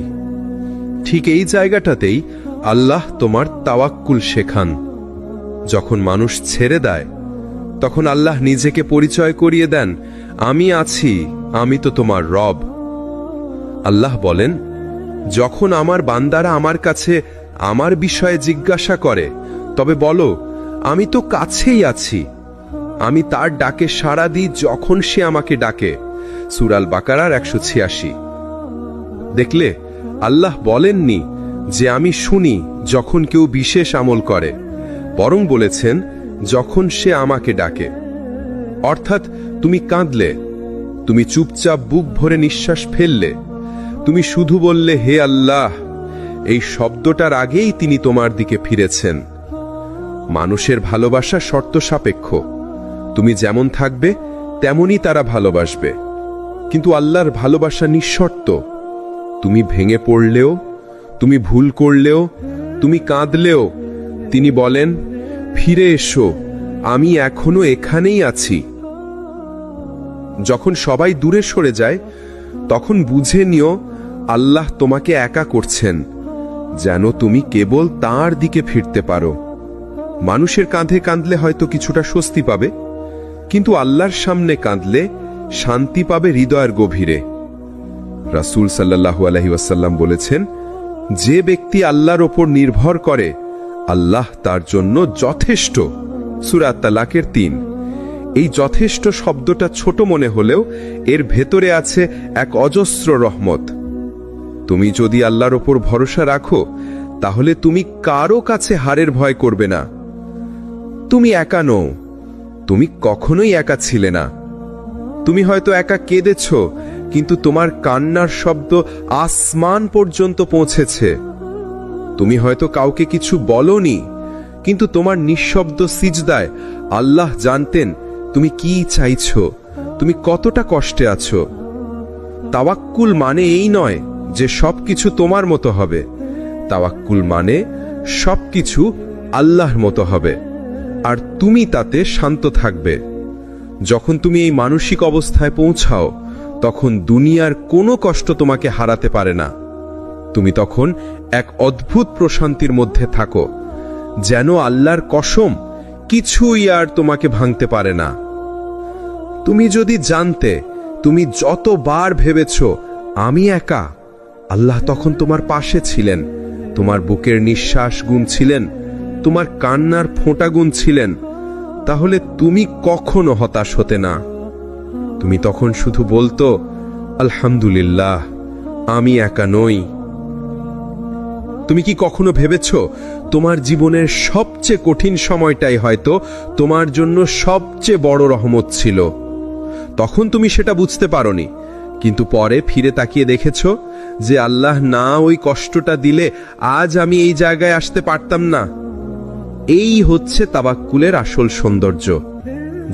ঠিক এই জায়গাটাতেই আল্লাহ তোমার তাওয়াক্কুল শেখান। যখন মানুষ ছেড়ে দেয়, তখন আল্লাহ নিজেকে পরিচয় করিয়ে দেন, আমি আছি, আমি তো তোমার রব। আল্লাহ বলেন, যখন আমার বান্দারা আমার কাছে আমার বিষয়ে জিজ্ঞাসা করে, তবে বলো, আমি তো কাছেই আছি। আমি তার ডাকে সাড়া দিই যখন সে আমাকে ডাকে। সূরা আল বাকারার 186। দেখলে, আল্লাহ বলেননি যে আমি শুনি যখন কেউ বিশেষ আমল করে, বরং বলেছেন যখন সে আমাকে ডাকে। অর্থাৎ তুমি কাঁদলে, তুমি চুপচাপ বুক ভরে নিঃশ্বাস ফেললে, তুমি শুধু বললে হে আল্লাহ, এই শব্দটার আগেই তিনি তোমার দিকে ফিরেছেন।
মানুষের ভালোবাসা শর্ত সাপেক্ষ। তুমি যেমন থাকবে তেমনই তারা ভালোবাসবে, কিন্তু আল্লাহর ভালোবাসা নিঃশর্ত। তুমি ভেঙে পড়লেও, তুমি ভুল করলেও, তুমি কাঁদলেও তিনি বলেন, ফিরে এসো, আমি এখনো এখানেই আছি। যখন সবাই দূরে সরে যায় তখন বুঝে নিও আল্লাহ তোমাকে একা করছেন, যেন তুমি কেবল তাঁর দিকে ফিরতে পারো। মানুষের কাঁধে কাঁদলে হয়তো কিছুটা স্বস্তি পাবে, কিন্তু আল্লাহর সামনে কাঁদলে শান্তি পাবে হৃদয়ের গভীরে। রাসূল সাল্লাল্লাহু আলাইহি ওয়াসাল্লাম বলেছেন, যে ব্যক্তি আল্লাহর ওপর নির্ভর করে আল্লাহ তার জন্য যথেষ্ট। সূরা তালাকের ৩। এই যথেষ্ট শব্দটা ছোট মনে হলেও এর ভেতরে আছে এক অজস্র রহমত। তুমি যদি আল্লাহর ওপর ভরসা রাখো তাহলে তুমি কারো কাছে হারের ভয় করবে না। তুমি একা নও, তুমি কখনোই একা ছিলে না। তুমি হয়তো একা কেঁদেছ, কিন্তু তোমার কান্নার শব্দ আসমান পর্যন্ত পৌঁছেছে। তুমি হয়তো কাউকে কিছু বলনি, কিন্তু তোমার নিঃশব্দ সিজদায় আল্লাহ জানতেন তুমি কি চাইছো, তুমি কতটা কষ্টে আছো। তাওয়াক্কুল মানে এই নয় যে সবকিছু তোমার মতো হবে। তাওয়াক্কুল মানে সবকিছু আল্লাহর মতো হবে, আর তুমি তাতে শান্ত থাকবে। যখন তুমি এই মানসিক অবস্থায় পৌঁছাও তখন দুনিয়ার কোনো কষ্ট তোমাকে হারাতে পারে না। তুমি তখন এক অদ্ভুত প্রশান্তির মধ্যে থাকো, যেন আল্লাহর কসম কিছুই আর তোমাকে ভাঙতে পারে না। তুমি যদি জানতে তুমি যতবার ভেবেছ আমি একা, আল্লাহ তখন তোমার পাশে ছিলেন, তোমার বুকের নিঃশ্বাস গুনছিলেন, তোমার কান্নার ফোঁটা গুনছিলেন, তাহলে তুমি কখনো হতাশ হতে না। তুমি তখন শুধু বলতো, আলহামদুলিল্লাহ, আমি একা নই। তুমি কি কখনো ভেবেছ তোমার জীবনের সবচেয়ে কঠিন সময়টাই হয়তো তোমার জন্য সবচেয়ে বড় রহমত ছিল? তখন তুমি সেটা বুঝতে পারোনি, কিন্তু পরে ফিরে তাকিয়ে দেখেছ যে আল্লাহ না ওই কষ্টটা দিলে আজ আমি এই জায়গায় আসতে পারতাম না। এই হচ্ছে তাওয়াক্কুলের আসল সৌন্দর্য।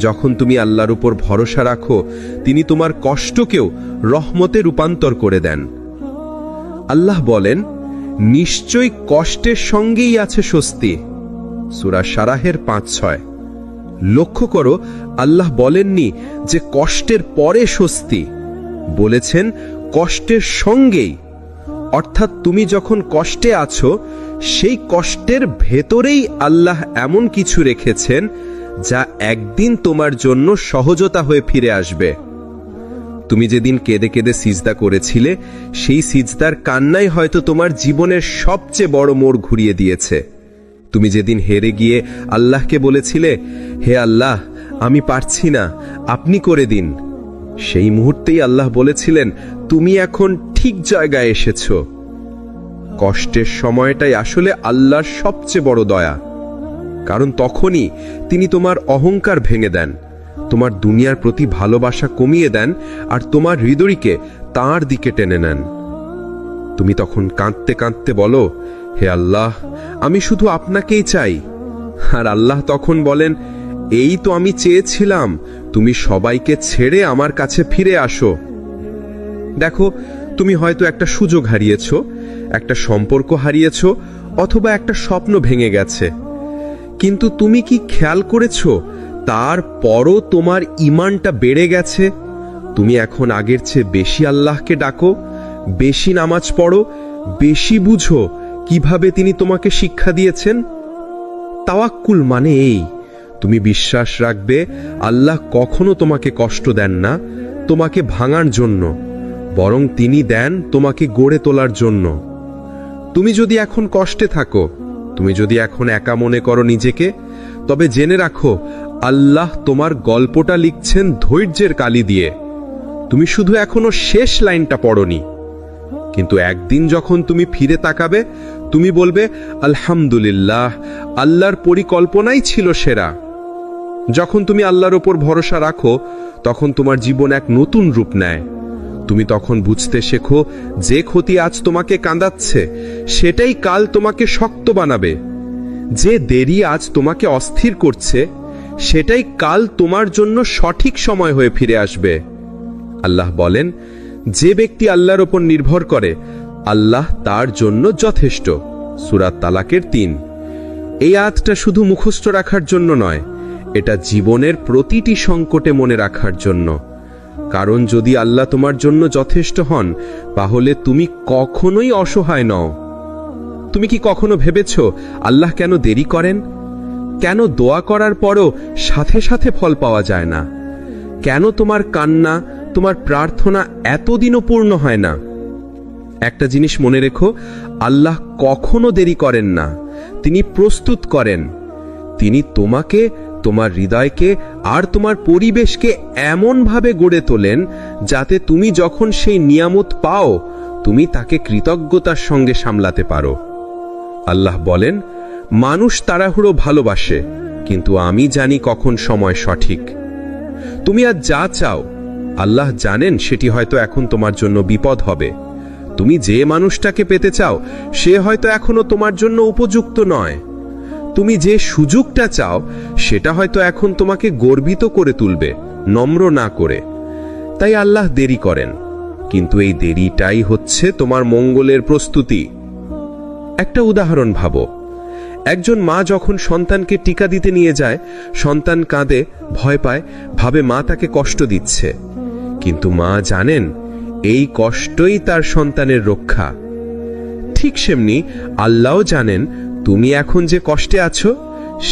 যখন তুমি আল্লাহর উপর ভরসা রাখো, তিনি তোমার কষ্টকেও রহমতে রূপান্তর করে দেন। আল্লাহ বলেন, নিশ্চয়ই কষ্টের সঙ্গেই আছে স্বস্তি। সূরা শারাহের ৫-৬। লক্ষ্য করো, আল্লাহ বলেননি যে কষ্টের পরে স্বস্তি, বলেছেন কষ্টের সঙ্গেই। অর্থাৎ তুমি যখন কষ্টে আছো, সেই কষ্টের ভেতরেই আল্লাহ এমন কিছু রেখেছেন যা একদিন তোমার জন্য সহজতা হয়ে ফিরে আসবে। তুমি যেদিন কেঁদে কেঁদে সিজদা করেছিলে, সেই সিজদার কান্নাই হয়তো তোমার জীবনের সবচেয়ে বড় মোড় ঘুরিয়ে দিয়েছে। তুমি যেদিন হেরে গিয়ে আল্লাহকে বলেছিলে, হে আল্লাহ, আমি পারছি না, আপনি করে দিন, সেই মুহূর্তেই আল্লাহ বলেছিলেন, তুমি এখন ঠিক জায়গায় এসেছো। কষ্টের সময়টাই আসলে আল্লাহর সবচেয়ে বড় দয়া, কারণ তখনই তিনি তোমার অহংকার ভেঙে দেন, তোমার দুনিয়ার প্রতি ভালোবাসা কমিয়ে দেন, আর তোমার হৃদয়কে তাঁর দিকে টেনে নেন। তুমি তখন কাঁদতে কাঁদতে বলো, হে আল্লাহ, আমি শুধু আপনাকেই চাই। আর আল্লাহ তখন বলেন, এই তো আমি চেয়েছিলাম তুমি সবাইকে ছেড়ে আমার কাছে ফিরে আসো। দেখো, তুমি হয়তো একটা সুযোগ হারিয়েছ, একটা সম্পর্ক হারিয়েছ, অথবা একটা স্বপ্ন ভেঙে গেছে, কিন্তু তুমি কি খেয়াল করেছো তারপরও তোমার ঈমানটা বেড়ে গেছে? তুমি এখন আগের চেয়ে বেশি আল্লাহকে ডাকো, বেশি নামাজ পড়ো, বেশি বুঝো কিভাবে তিনি তোমাকে শিক্ষা দিয়েছেন। তাওয়াক্কুল মানে এই, তুমি বিশ্বাস রাখবে আল্লাহ কখনো তোমাকে কষ্ট দেন না তোমাকে ভাঙার জন্য, বরং তিনি দেন তোমাকে গড়ে তোলার জন্য। তুমি যদি এখন কষ্টে থাকো, তুমি যদি এখন একা মনে করো নিজেকে, তবে জেনে রাখো আল্লাহ তোমার গল্পটা লিখছেন ধৈর্যের কালি দিয়ে। তুমি শুধু এখনো শেষ লাইনটা পড়নি, কিন্তু একদিন যখন তুমি ফিরে তাকাবে, তুমি বলবে, আলহামদুলিল্লাহ, আল্লাহর পরিকল্পনাই ছিল সেরা। যখন তুমি আল্লাহর ওপর ভরসা রাখো, তখন তোমার জীবন এক নতুন রূপ নেয়। তুমি তখন বুঝতে শেখো যে ক্ষতি আজ তোমাকে কাঁদাচ্ছে, সেটাই কাল তোমাকে শক্ত বানাবে। যে দেরি আজ তোমাকে অস্থির করছে সেটাই কাল তোমার জন্য সঠিক সময় হয়ে ফিরে আসবে। আল্লাহ বলেন, যে ব্যক্তি আল্লাহর ওপর নির্ভর করে আল্লাহ তার জন্য যথেষ্ট। সূরা তালাকের ৩। এই আয়াতটা শুধু মুখস্থ রাখার জন্য নয়, এটা জীবনের প্রতিটি সংকটে মনে রাখার জন্য। কারণ যদি আল্লাহ তোমার জন্য যথেষ্ট হন, তাহলে তুমি কখনোই অসহায় নও। তুমি কি কখনো ভেবেছ আল্লাহ কেন দেরি করেন? কেন দোয়া করার পরও সাথে সাথে ফল পাওয়া যায় না? কেন তোমার কান্না, তোমার প্রার্থনা এতদিনও পূর্ণ হয় না? একটা জিনিস মনে রেখো, আল্লাহ কখনো দেরি করেন না, তিনি প্রস্তুত করেন। তিনি তোমাকে, তোমার হৃদয়কে আর তোমার পরিবেশকে এমনভাবে গড়ে তোলেন যাতে তুমি যখন সেই নিয়ামত পাও, তুমি তাকে কৃতজ্ঞতার সঙ্গে সামলাতে পারো। আল্লাহ বলেন, মানুষ তাড়াহুড়ো ভালোবাসে, কিন্তু আমি জানি কখন সময় সঠিক। তুমি আজ যা চাও, আল্লাহ জানেন সেটি হয়তো এখন তোমার জন্য বিপদ হবে। তুমি যে মানুষটাকে পেতে চাও সে হয়তো এখনো তোমার জন্য উপযুক্ত নয়। তুমি যে সুযোগটা চাও সেটা হয়তো এখন তোমাকে গর্বিত করে তুলবে, নম্র না করে। তাই আল্লাহ দেরি করেন, কিন্তু এই দেরিটাই হচ্ছে তোমার মঙ্গলের প্রস্তুতি। একটা উদাহরণ ভাবো, একজন মা যখন সন্তানকে টিকা দিতে নিয়ে যায়, সন্তান কাঁদে, ভয় পায়, ভাবে মা তাকে কষ্ট দিচ্ছে। কিন্তু মা জানেন এই কষ্টই তার সন্তানের রক্ষা। ঠিক সেমনি আল্লাহও জানেন তুমি এখন যে কষ্টে আছো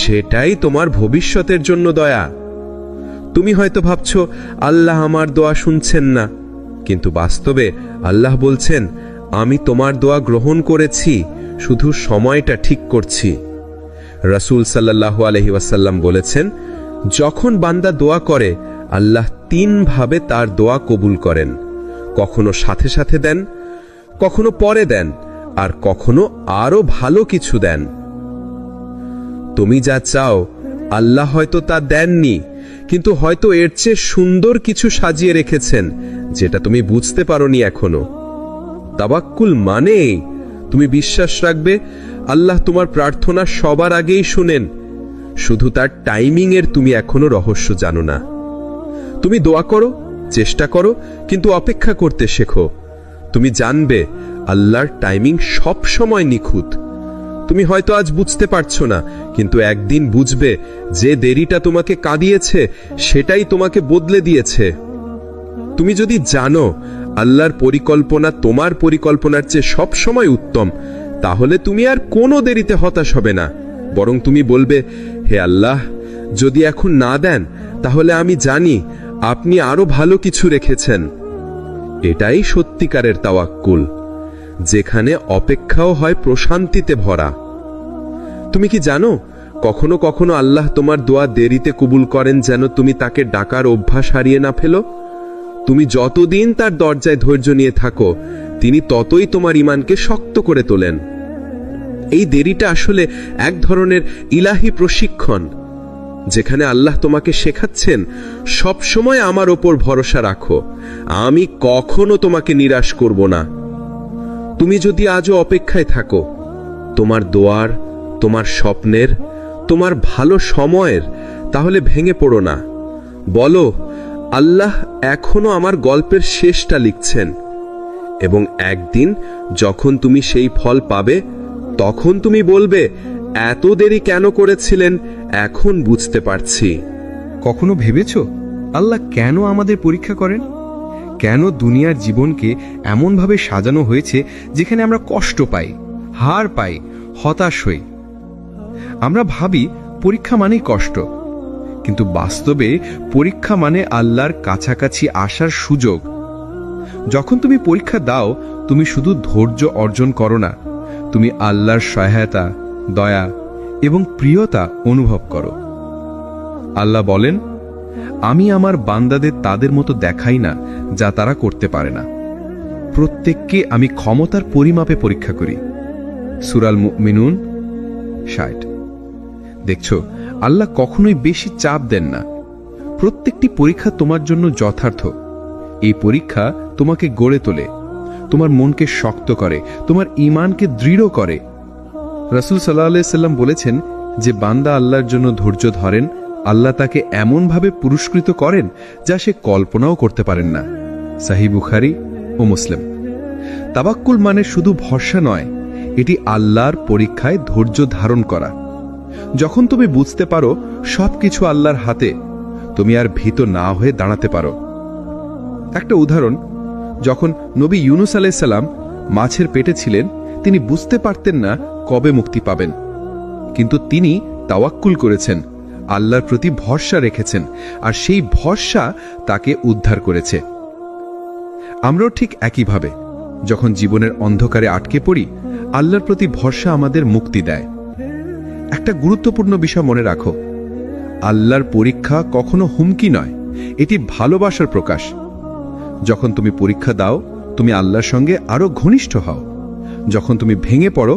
সেটাই তোমার ভবিষ্যতের জন্য দয়া। তুমি হয়তো ভাবছো আল্লাহ আমার দোয়া শুনছেন না, কিন্তু বাস্তবে আল্লাহ বলছেন, আমি তোমার দোয়া গ্রহণ করেছি, শুধু সময়টা ঠিক করছি। রাসূল সাল্লাল্লাহু আলাইহি ওয়াসাল্লাম বলেছেন, যখন বান্দা দোয়া করে আল্লাহ ৩ ভাবে তার দোয়া কবুল করেন। কখনো সাথে সাথে দেন, কখনো পরে দেন, আর কখনো আরো ভালো কিছু দেন। তুমি যা চাও আল্লাহ হয়তো তা দেননি, কিন্তু হয়তো এর চেয়ে সুন্দর কিছু সাজিয়ে রেখেছেন যেটা তুমি বুঝতে পারোনি এখনো। তাওয়াক্কুল মানে তুমি বিশ্বাস রাখবে আল্লাহ তোমার প্রার্থনা সবার আগেই শুনেন, শুধু তার টাইমিং এর তুমি এখনো রহস্য জানো না। তুমি দোয়া করো, চেষ্টা করো, কিন্তু অপেক্ষা করতে শেখো। তুমি জানবে আল্লাহর টাইমিং সব সময় নিখুঁত। তুমি হয়তো আজ বুঝতে পারছো না, কিন্তু একদিন বুঝবে যে দেরিটা তোমাকে কাঁদিয়েছে সেটাই তোমাকে বদলে দিয়েছে। তুমি যদি জানো আল্লাহর পরিকল্পনা তোমার পরিকল্পনার চেয়ে সব সময় উত্তম, তাহলে তুমি আর কোনো দেরিতে হতাশ হবে না, বরং তুমি বলবে, হে আল্লাহ, যদি এখন না দেন তাহলে আমি জানি আপনি আরো ভালো কিছু রেখেছেন। এটাই সত্যিকারের তাওয়াক্কুল, যেখানে অপেক্ষাও হয় প্রশান্তিতে ভরা। তুমি কি জানো কখনো কখনো আল্লাহ তোমার দোয়া দেরিতে কবুল করেন যেন তুমি তাকে ডাকার অভ্যাস হারিয়ে না ফেলো? তুমি যতদিন তার দরজায় ধৈর্য নিয়ে থাকো, তিনি ততই তোমার ঈমানকে শক্ত করে তোলেন। এই দেরিটা আসলে এক ধরনের ইলাহি প্রশিক্ষণ, যেখানে আল্লাহ তোমাকে শেখাচ্ছেন, সব সময় আমার ওপর ভরসা রাখো, আমি কখনো তোমাকে নিরাশ করব না। তুমি যদি আজও অপেক্ষায় থাকো, তোমার দোয়ার, তোমার স্বপ্নের, তোমার ভালো সময়ের, তাহলে ভেঙে পড়ো না। বলো, আল্লাহ এখনো আমার গল্পের শেষটা লিখছেন, এবং একদিন যখন তুমি সেই ফল পাবে, তখন তুমি বলবে, এত দেরি কেন করেছিলেন, এখন বুঝতে পারছি।
কখনো ভেবেছ আল্লাহ কেন আমাদের পরীক্ষা করেন? কেন দুনিয়ার জীবনকে এমনভাবে সাজানো হয়েছে যেখানে আমরা কষ্ট পাই, হার পাই, হতাশ হই? আমরা ভাবি পরীক্ষা মানেই কষ্ট, কিন্তু বাস্তবে পরীক্ষা মানে আল্লাহর কাছাকাছি আসার সুযোগ। যখন তুমি পরীক্ষা দাও, তুমি শুধু ধৈর্য অর্জন করো না, তুমি আল্লাহর সহায়তা, দয়া এবং প্রিয়তা অনুভব করো। আল্লাহ বলেন, আমি আমার বান্দাদের তাদের মতো দেখাই না যা তারা করতে পারে না। প্রত্যেককে আমি ক্ষমতার পরিমাপে পরীক্ষা করি। সূরা মুমিনুন ৬০। দেখছো, আল্লাহ কখনোই বেশি চাপ দেন না। প্রত্যেকটি পরীক্ষা তোমার জন্য যথার্থ। এই পরীক্ষা তোমাকে গড়ে তোলে, তোমার মনকে শক্ত করে, তোমার ঈমানকে দৃঢ় করে। রাসূল সাল্লাল্লাহু আলাইহি সাল্লাম বলেছেন, যে বান্দা আল্লাহর জন্য ধৈর্য ধরেন, আল্লাহ তাকে এমনভাবে পুরস্কৃত করেন যা সে কল্পনাও করতে পারেন না। সহিহ বুখারী ও মুসলিম। তাওয়াক্কুল মানে শুধু ভরসা নয়, এটি আল্লাহর পরীক্ষায় ধৈর্য ধারণ করা। যখন তুমি বুঝতে পারো সবকিছু আল্লাহর হাতে, তুমি আর ভীত না হয়ে দাঁড়াতে পারো। একটা উদাহরণ, যখন নবী ইউনুস আলাইহিস সালাম মাছের পেটে ছিলেন, তিনি বুঝতে পারতেন না কবে মুক্তি পাবেন, কিন্তু তিনি তাওয়াক্কুল করেছেন, আল্লাহর প্রতি ভরসা রেখেছেন, আর সেই ভরসা তাকে উদ্ধার করেছে। আমরাও ঠিক একইভাবে যখন জীবনের অন্ধকারে আটকে পড়ি, আল্লাহর প্রতি ভরসা আমাদের মুক্তি দেয়। একটা গুরুত্বপূর্ণ বিষয় মনে রাখো, আল্লাহর পরীক্ষা কখনো হুমকি নয়, এটি ভালোবাসার প্রকাশ। যখন তুমি পরীক্ষা দাও, তুমি আল্লাহর সঙ্গে আরো ঘনিষ্ঠ হও। যখন তুমি ভেঙে পড়ো,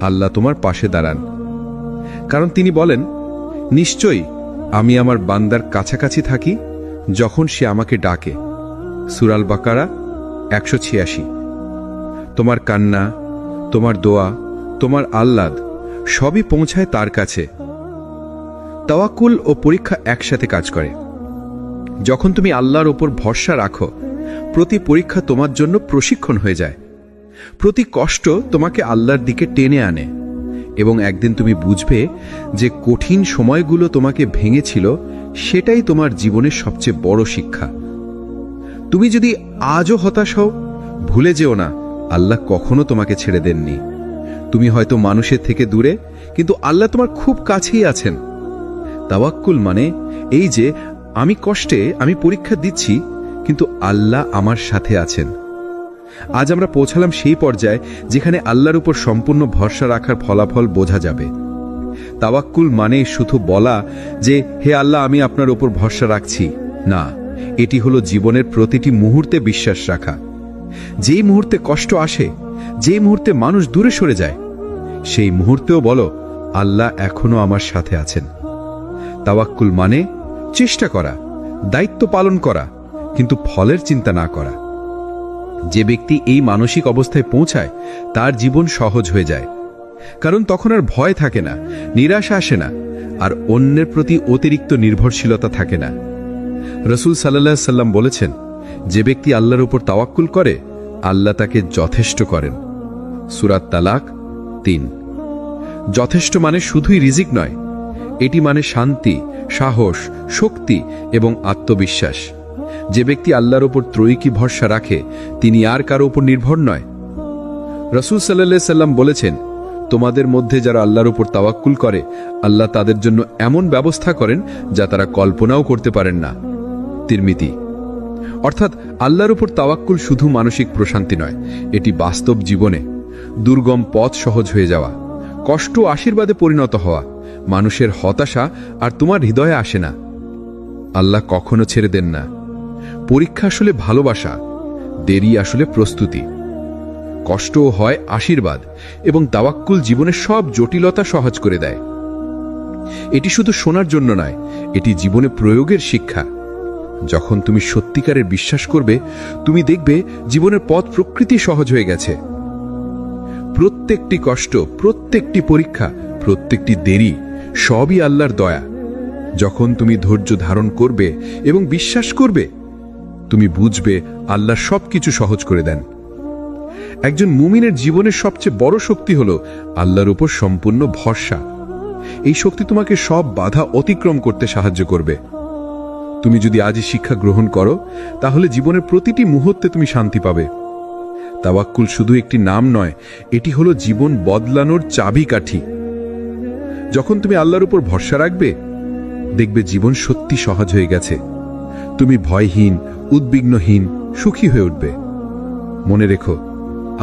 আল্লাহ তোমার পাশে দাঁড়ান, কারণ তিনি বলেন, নিশ্চয়ই আমি আমার বান্দার কাছাকাছি থাকি যখন সে আমাকে ডাকে। সূরা আল বাকারা 186। তোমার কান্না, তোমার দোয়া, তোমার আহ্লাদ সবই পৌঁছায় তার কাছে। তাওয়াক্কুল ও পরীক্ষা একসাথে কাজ করে। যখন তুমি আল্লাহর ওপর ভরসা রাখো, প্রতি পরীক্ষা তোমার জন্য প্রশিক্ষণ হয়ে যায়। প্রতি কষ্ট তোমাকে আল্লাহর দিকে টেনে আনে, এবং একদিন তুমি বুঝবে যে কঠিন সময়গুলো তোমাকে ভেঙেছিল, সেটাই তোমার জীবনের সবচেয়ে বড় শিক্ষা। তুমি যদি আজও হতাশ হও, ভুলে যেও না, আল্লাহ কখনো তোমাকে ছেড়ে দেননি। তুমি হয়তো মানুষের থেকে দূরে, কিন্তু আল্লাহ তোমার খুব কাছেই আছেন। তাওয়াক্কুল মানে এই যে আমি কষ্টে, আমি পরীক্ষা দিচ্ছি, কিন্তু আল্লাহ আমার সাথে আছেন। আজ আমরা পৌঁছালাম সেই পর্যায়ে যেখানে আল্লাহর উপর সম্পূর্ণ ভরসা রাখার ফলাফল বোঝা যাবে। তাওয়াক্কুল মানে শুধু বলা যে, হে আল্লাহ, আমি আপনার উপর ভরসা রাখছি না, এটি হলো জীবনের প্রতিটি মুহূর্তে বিশ্বাস রাখা। যেই মুহূর্তে কষ্ট আসে, যেই মুহূর্তে মানুষ দূরে সরে যায়, সেই মুহূর্তেও বলো, আল্লাহ এখনো আমার সাথে আছেন। তাওয়াক্কুল মানে চেষ্টা করা, দায়িত্ব পালন করা, কিন্তু ফলের চিন্তা না করা। যে ব্যক্তি এই মানসিক অবস্থায় পৌঁছায়, তার জীবন সহজ হয়ে যায়, কারণ তখন আর ভয় থাকে না, নিরাশা আসে না, আর অন্যের প্রতি অতিরিক্ত নির্ভরশীলতা থাকে না। রাসূল সাল্লাল্লাহু আলাইহি সাল্লাম বলেছেন, যে ব্যক্তি আল্লাহর উপর তাওয়াক্কুল করে, আল্লাহ তাকে যথেষ্ট করেন। সূরা তালাক 3। যথেষ্ট মানে শুধুই রিজিক নয়, এটি মানে শান্তি, সাহস, শক্তি এবং আত্মবিশ্বাস। যে ব্যক্তি আল্লাহর উপর ত্রয়ী ভরসা রাখে, তিনি আর কারো উপর নির্ভর নয়। রাসূল সাল্লাল্লাহু আলাইহি সাল্লাম বলেছেন, তোমাদের মধ্যে যারা আল্লাহর উপর তাওয়াক্কুল করে, আল্লাহ তাদের জন্য এমন ব্যবস্থা করেন যা তারা কল্পনাও করতে পারেন না। তিরমিজি। অর্থাৎ আল্লাহর উপর তাওয়াক্কুল শুধু মানসিক প্রশান্তি নয়, এটি বাস্তব জীবনে দুর্গম পথ সহজ হয়ে যাওয়া, কষ্ট আশীর্বাদে পরিণত হওয়া। মানুষের হতাশা আর তোমার হৃদয়ে আসে না, আল্লাহ কখনো ছেড়ে দেন না। পরীক্ষা আসলে ভালোবাসা, দেরি আসলে প্রস্তুতি। কষ্টও হয় আশীর্বাদ, এবং তাওয়াক্কুল জীবনের সব জটিলতা সহজ করে দেয়। এটি শুধু শোনার জন্য নয়, এটি জীবনে প্রয়োগের শিক্ষা। যখন তুমি সত্যিকারের বিশ্বাস করবে, তুমি দেখবে জীবনের পথ প্রকৃতি সহজ হয়ে গেছে। প্রত্যেকটি কষ্ট, প্রত্যেকটি পরীক্ষা, প্রত্যেকটি দেরি সবই আল্লাহর দয়া। যখন তুমি ধৈর্য ধারণ করবে এবং বিশ্বাস করবে, তুমি বুঝবে আল্লাহ সবকিছু সহজ করে দেন। একজন মুমিনের জীবনের সবচেয়ে বড় শক্তি হল আল্লাহর উপর সম্পূর্ণ ভরসা। এই শক্তি তোমাকে সব বাধা অতিক্রম করতে সাহায্য করবে। তুমি যদি আজই শিক্ষা গ্রহণ করো, তাহলে জীবনের প্রতিটি মুহূর্তে তুমি শান্তি পাবে। তাওয়াক্কুল শুধু একটি নাম নয়, এটি হলো জীবন বদলানোর চাবিকাঠি। যখন তুমি আল্লাহর উপর ভরসা রাখবে, দেখবে জীবন সত্যি সহজ হয়ে গেছে। তুমি ভয়হীন, উদ্বিগ্নহীন, সুখী হয়ে উঠবে। মনে রেখো,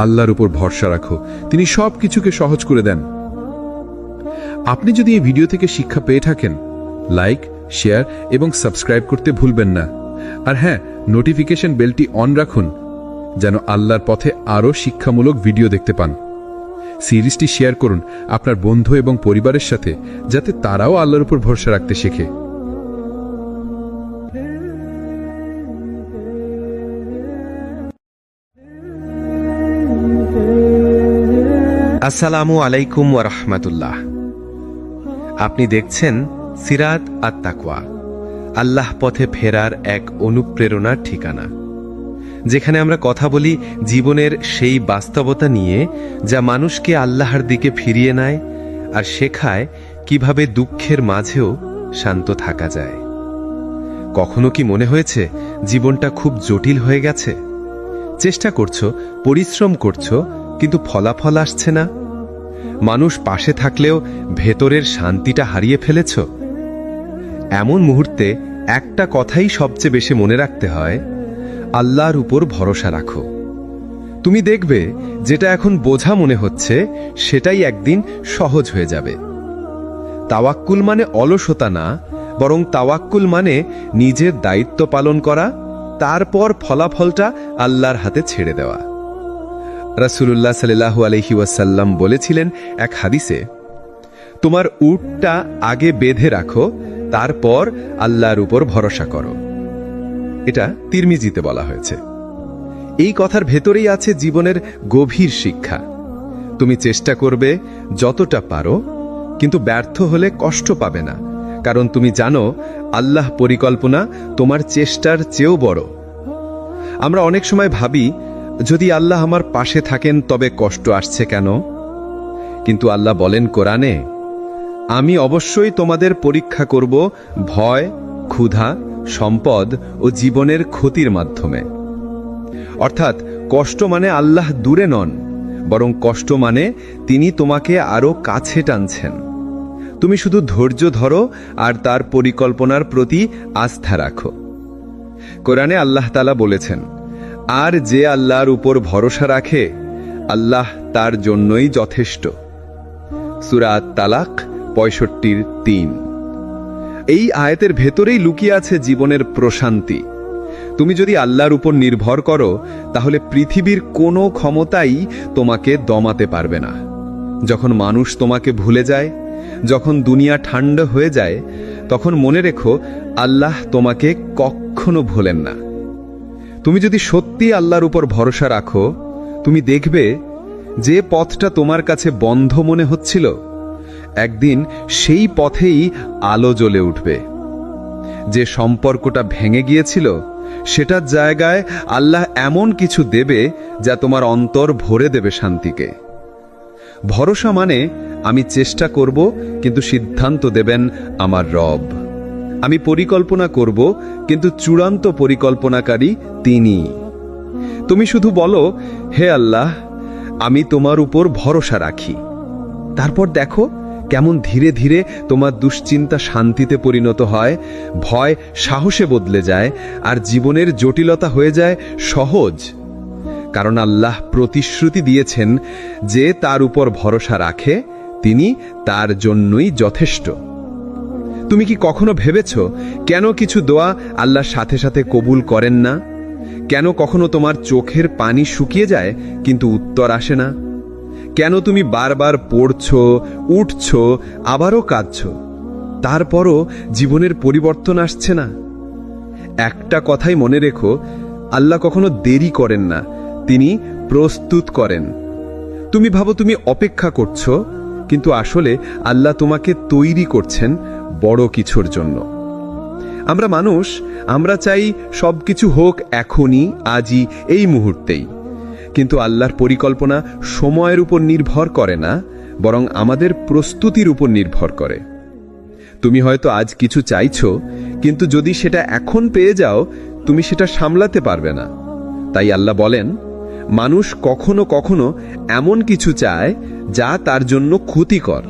আল্লাহর উপর ভরসা রাখো, তিনি সব কিছুকে সহজ করে দেন। আপনি যদি এই ভিডিও থেকে শিক্ষা পেয়ে থাকেন, লাইক, শেয়ার এবং সাবস্ক্রাইব করতে ভুলবেন না। আর হ্যাঁ, নোটিফিকেশন বেলটি অন রাখুন, যেন আল্লাহর পথে আরও শিক্ষামূলক ভিডিও দেখতে পান। সিরিজটি শেয়ার করুন আপনার বন্ধু এবং পরিবারের সাথে, যাতে তারাও আল্লাহর উপর ভরসা রাখতে শেখে।
আসসালামু আলাইকুম ওরহমতুল্লাহ। আপনি দেখছেন সিরাত আত তাকওয়া, আল্লাহ পথে ফেরার এক অনুপ্রেরণার ঠিকানা, যেখানে আমরা কথা বলি জীবনের সেই বাস্তবতা নিয়ে যা মানুষকে আল্লাহর দিকে ফিরিয়ে নেয় আর শেখায় কিভাবে দুঃখের মাঝেও শান্ত থাকা যায়। কখনো কি মনে হয়েছে জীবনটা খুব জটিল হয়ে গেছে? চেষ্টা করছো, পরিশ্রম করছো, কিন্তু ফলাফল আসছে না। মানুষ পাশে থাকলেও ভেতরের শান্তিটা হারিয়ে ফেলেছ। এমন মুহূর্তে একটা কথাই সবচেয়ে বেশি মনে রাখতে হয়, আল্লাহর উপর ভরসা রাখো। তুমি দেখবে যেটা এখন বোঝা মনে হচ্ছে সেটাই একদিন সহজ হয়ে যাবে। তাওয়াক্কুল মানে অলসতা না, বরং তাওয়াক্কুল মানে নিজের দায়িত্ব পালন করা, তারপর ফলাফলটা আল্লাহর হাতে ছেড়ে দেওয়া। রাসূলুল্লাহ সাল্লাল্লাহু আলাইহি ওয়াসাল্লাম বলেছিলেন এক হাদিসে, তোমার উটটা আগে বেঁধে রাখো, তারপর আল্লাহর উপর ভরসা করো। এটা তিরমিজিতে বলা হয়েছে। এই কথার ভেতরেই আছে জীবনের গভীর শিক্ষা। তুমি চেষ্টা করবে যতটা পারো, কিন্তু ব্যর্থ হলে কষ্ট পাবে না, কারণ তুমি জানো আল্লাহ পরিকল্পনা তোমার চেষ্টার চেয়েও বড়। আমরা অনেক সময় ভাবি, যদি আল্লাহ আমার পাশে থাকেন তবে কষ্ট আসছে কেন? কিন্তু আল্লাহ বলেন কোরআনে, আমি অবশ্যই তোমাদের পরীক্ষা করব ভয়, ক্ষুধা, সম্পদ ও জীবনের ক্ষতির মাধ্যমে। অর্থাৎ কষ্ট মানে আল্লাহ দূরে নন, বরং কষ্ট মানে তিনি তোমাকে আরো কাছে টানছেন। তুমি শুধু ধৈর্য ধরো আর তার পরিকল্পনার প্রতি আস্থা রাখো। কোরআনে আল্লাহ তাআলা বলেছেন, আর যে আল্লাহর উপর ভরসা রাখে আল্লাহ তার জন্যই যথেষ্ট। সূরা আত-তালাক 65:3। এই আয়াতের ভেতরেই লুকিয়ে আছে জীবনের প্রশান্তি। তুমি যদি আল্লাহর উপর নির্ভর করো, তাহলে পৃথিবীর কোনো ক্ষমতাই তোমাকে দমাতে পারবে না। যখন মানুষ তোমাকে ভুলে যায়, যখন দুনিয়া ঠান্ডা হয়ে যায়, তখন মনে রেখো আল্লাহ তোমাকে কখনো ভোলেন না। তুমি যদি সত্যি আল্লাহর উপর ভরসা রাখো, তুমি দেখবে যে পথটা তোমার কাছে বন্ধ মনে হচ্ছিল, একদিন সেই পথেই আলো জ্বলে উঠবে। যে সম্পর্কটা ভেঙে গিয়েছিল, সেটার জায়গায় আল্লাহ এমন কিছু দেবে যা তোমার অন্তর ভরে দেবে শান্তিকে। ভরসা মানে আমি চেষ্টা করব, কিন্তু সিদ্ধান্ত দেবেন আমার রব। আমি পরিকল্পনা করব, কিন্তু চূড়ান্ত পরিকল্পনাকারী তিনি। তুমি শুধু বলো, হে আল্লাহ, আমি তোমার উপর ভরসা রাখি। তারপর দেখো কেমন ধীরে ধীরে তোমার দুশ্চিন্তা শান্তিতে পরিণত হয়, ভয় সাহসে বদলে যায়, আর জীবনের জটিলতা হয়ে যায় সহজ। কারণ আল্লাহ প্রতিশ্রুতি দিয়েছেন, যে তার উপর ভরসা রাখে তিনি তার জন্যই যথেষ্ট। তুমি কি কখনো ভেবেছ কেন কিছু দোয়া আল্লাহর সাথে সাথে কবুল করেন না? কেন কখনো তোমার চোখের পানি শুকিয়ে যায় কিন্তু উত্তর আসে না? কেন তুমি বারবার পড়ছ, উঠছ, আবারও কাঁদছ, তারপরও জীবনের পরিবর্তন আসছে না? একটা কথাই মনে রেখো, আল্লাহ কখনো দেরি করেন না, তিনি প্রস্তুত করেন। তুমি ভাবো তুমি অপেক্ষা করছো, কিন্তু আসলে আল্লাহ তোমাকে তৈরি করছেন বড় কিছুর জন্য। আমরা মানুষ, আমরা চাই সবকিছু হোক এখনই, আজই, এই মুহূর্তেই। কিন্তু আল্লাহর পরিকল্পনা সময়ের উপর নির্ভর করে না, বরং আমাদের প্রস্তুতির উপর নির্ভর করে। তুমি হয়তো আজ কিছু চাইছো, কিন্তু যদি সেটা এখন পেয়ে যাও, তুমি সেটা সামলাতে পারবে না। তাই আল্লাহ বলেন, মানুষ কখনো কখনো এমন কিছু চায় যা তার জন্য ক্ষতিকর।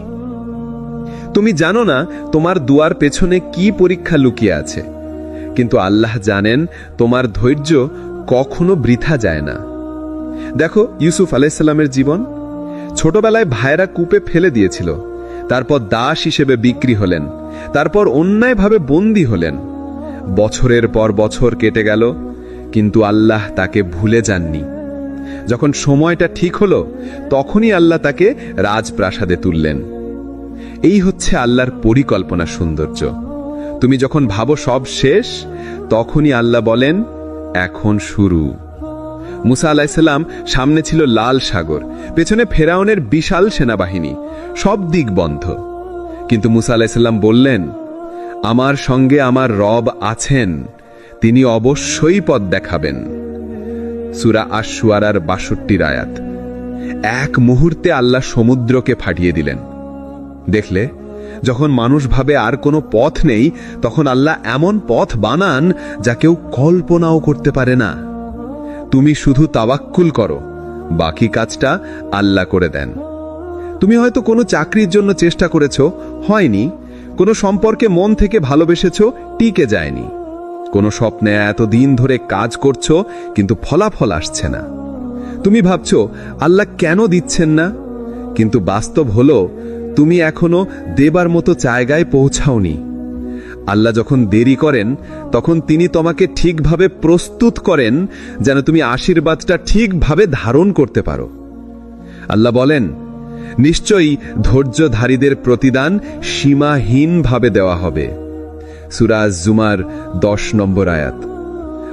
তুমি জানো না তোমার দুয়ার পেছনে কি পরীক্ষা লুকিয়ে আছে, কিন্তু আল্লাহ জানেন তোমার ধৈর্য কখনো বৃথা যায় না। দেখো ইউসুফ আলাইহিস সালামের জীবন। ছোটবেলায় ভাইরা কূপে ফেলে দিয়েছিল, তারপর দাস হিসেবে বিক্রি হলেন, তারপর অন্যায়ভাবে বন্দী হলেন। বছরের পর বছর কেটে গেল, কিন্তু আল্লাহ তাকে ভুলে যাননি। যখন সময়টা ঠিক হলো, তখনই আল্লাহ তাকে রাজপ্রাসাদে তুললেন। এই হচ্ছে আল্লাহর পরিকল্পনা সৌন্দর্য। তুমি যখন ভাবো সব শেষ, তখনই আল্লাহ বলেন, এখন শুরু।
মুসা আলাইসাল্লাম সামনে ছিল লাল সাগর, পেছনে ফেরাউনের বিশাল সেনাবাহিনী, সব দিক বন্ধ। কিন্তু মুসা আলাইসাল্লাম বললেন, আমার সঙ্গে আমার রব আছেন, তিনি অবশ্যই পথ দেখাবেন। সূরা আশ-শুআরার ৬২ আয়াত। এক মুহূর্তে আল্লাহ সমুদ্রকে ফাটিয়ে দিলেন। দেখলে, যখন মানুষ ভাবে আর কোনো পথ নেই, তখন আল্লাহ এমন পথ বানান যা কেউ কল্পনাও করতে পারে না। তুমি শুধু তাওয়াক্কুল করো, বাকি কাজটা আল্লাহ করে দেন। তুমি হয়তো কোনো চাকরির জন্য চেষ্টা করেছো, হয়নি। কোনো সম্পর্কে মন থেকে ভালোবেসেছো, টিকে যায়নি। কোনো স্বপ্নে এতদিন ধরে কাজ করছো, কিন্তু ফলাফল আসছে না। তুমি ভাবছো আল্লাহ কেন দিচ্ছেন না, কিন্তু বাস্তব হলো তুমি এখনো দেবার মতো জায়গায় পৌঁছাওনি। আল্লাহ যখন দেরি করেন, তখন তিনি তোমাকে ঠিকভাবে প্রস্তুত করেন যেন তুমি আশীর্বাদটা ঠিকভাবে ধারণ করতে পারো। আল্লাহ বলেন, নিশ্চয়ই ধৈর্যধারীদের প্রতিদান সীমাহীনভাবে দেওয়া হবে। সূরা আজ-জুমার ১০ নম্বর আয়াত।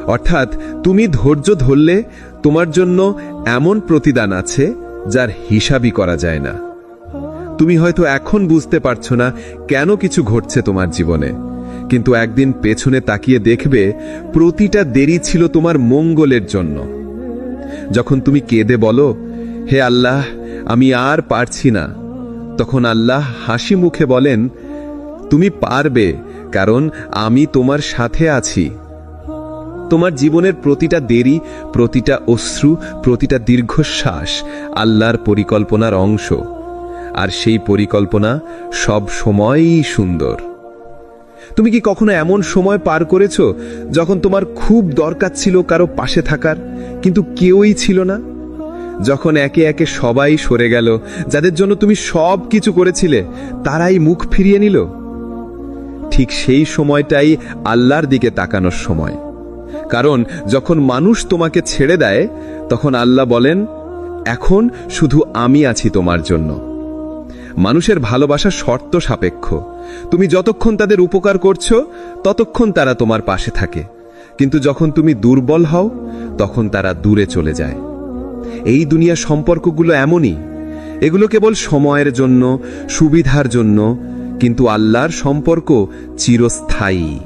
অর্থাৎ তুমি ধৈর্য ধরলে তোমার জন্য এমন প্রতিদান আছে যার হিসাবই করা যায় না। তুমি হয়তো এখন বুঝতে পারছো না কেন কিছু ঘটছে তোমার জীবনে, কিন্তু একদিন পেছনে তাকিয়ে দেখবে প্রতিটা দেরি ছিল তোমার মঙ্গলের জন্য। যখন তুমি কেঁদে বলো, হে আল্লাহ, আমি আর পারছি না, তখন আল্লাহ হাসি মুখে বলেন, তুমি পারবে, কারণ আমি তোমার সাথে আছি। তোমার জীবনের প্রতিটা দেরি, প্রতিটা অশ্রু, প্রতিটা দীর্ঘশ্বাস আল্লাহর পরিকল্পনার অংশ, আর সেই পরিকল্পনা সব সময়ই সুন্দর। তুমি কি কখনো এমন সময় পার করেছো যখন তোমার খুব দরকার ছিল কারো পাশে থাকার, কিন্তু কেউই ছিল না? যখন একে একে সবাই সরে গেল, যাদের জন্য তুমি সব কিছু করেছিলে, তারাই মুখ ফিরিয়ে নিল। ঠিক সেই সময়টাই আল্লাহর দিকে তাকানোর সময়। কারণ যখন মানুষ তোমাকে ছেড়ে দেয়, তখন আল্লাহ বলেন, এখন শুধু আমি আছি তোমার জন্য। মানুষের ভালোবাসা শর্ত সাপেক্ষ। তুমি যতক্ষণ তাদের উপকার করছো, ততক্ষণ তারা তোমার পাশে থাকে, কিন্তু যখন তুমি দুর্বল হও, তখন তারা দূরে চলে যায়। এই দুনিয়া সম্পর্কগুলো এমনই, এগুলো কেবল সময়ের জন্য, সুবিধার জন্য, কিন্তু আল্লাহর সম্পর্ক চিরস্থায়ী।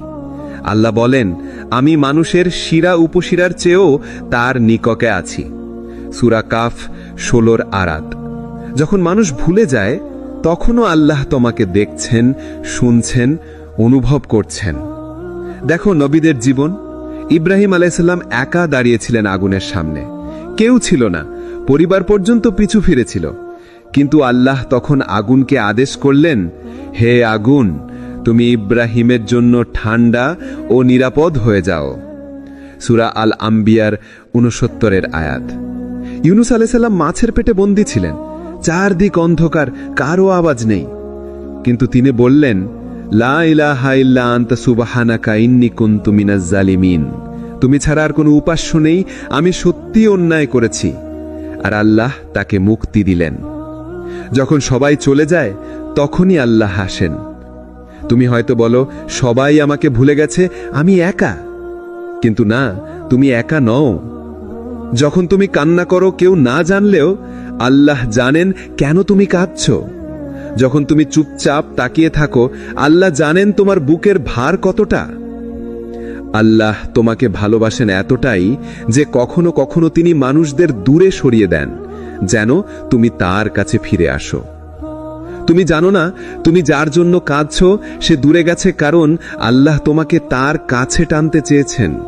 আল্লাহ বলেন, আমি মানুষের শিরা উপশিরার চেয়েও তার নিকটে আছি। সূরা কাফ ১৬ আয়াত। যখন মানুষ ভুলে যায়, তখনও আল্লাহ তোমাকে দেখছেন, শুনছেন, অনুভব করছেন। দেখো নবীদের জীবন। ইব্রাহিম আলাইহিসসালাম একা দাঁড়িয়েছিলেন আগুনের সামনে, কেউ ছিল না, পরিবার পর্যন্ত পিছু ফিরেছিল। কিন্তু আল্লাহ তখন আগুনকে আদেশ করলেন, হে আগুন, তুমি ইব্রাহিমের জন্য ঠান্ডা ও নিরাপদ হয়ে যাও। সূরা আল আম্বিয়ার ৬৯ আয়াত। ইউনুস আলাইহিস সালাম মাছের পেটে বন্দী ছিলেন, চারদিক অন্ধকার, কারো আওয়াজ নেই, কিন্তু তিনি বললেন, লা ইলাহা ইল্লা আনতা সুবহানাকা ইন্নী কুনতু মিনাজ জালিমিন। তুমি ছাড়া আর কোনো উপাস্য নেই, আমি সত্যি অন্যায় করেছি। আর আল্লাহ তাকে মুক্তি দিলেন। যখন সবাই চলে যায়, তখনই আল্লাহ হাসেন। তুমি হয়তো বলো, সবাই আমাকে ভুলে গেছে, আমি একা। কিন্তু না, তুমি একা নও। যখন তুমি কান্না করো, কেউ না জানলেও আল্লাহ জানেন কেন তুমি কাঁদছো। যখন তুমি চুপচাপ তাকিয়ে থাকো, আল্লাহ জানেন তোমার বুকের ভার কতটা। আল্লাহ তোমাকে ভালোবাসেন এতটাই যে কখনো কখনো তিনি মানুষদের দূরে সরিয়ে দেন, যেন তুমি তার কাছে ফিরে আসো। তুমি জানো না, তুমি যার জন্য কাঁদছো সে দূরে গেছে, কারণ আল্লাহ তোমাকে তার কাছে টানতে চেয়েছেন।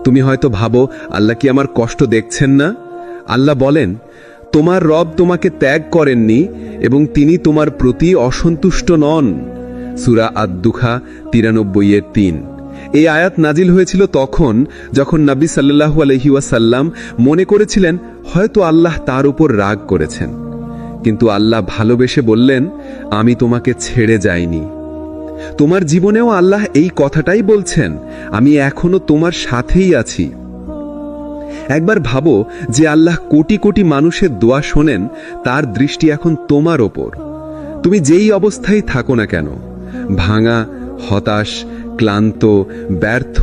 তুমি হয়তো ভাবো, আল্লাহ কি আমার কষ্ট দেখছেন না? আল্লাহ বলেন, তোমার রব তোমাকে ত্যাগ করেননি এবং তিনি তোমার প্রতি অসন্তুষ্ট নন। সূরা আদ-দুখা ৯৩-৩। এই আয়াত নাজিল হয়েছিল তখন যখন নবী সাল্লাল্লাহু আলাইহি ওয়াসাল্লাম মনে করেছিলেন হয়তো আল্লাহ তার উপর রাগ করেছেন। কিন্তু আল্লাহ ভালোবেসে বললেন, আমি তোমাকে ছেড়ে যাইনি। তোমার জীবনেও আল্লাহ এই কথাটাই বলছেন, আমি এখনো তোমার সাথেই আছি। একবার ভাবো যে আল্লাহ কোটি কোটি মানুষের দোয়া শোনেন, তার দৃষ্টি এখন তোমার ওপর। তুমি যেই অবস্থায় থাকো না কেন, ভাঙা, হতাশ, ক্লান্ত, ব্যর্থ,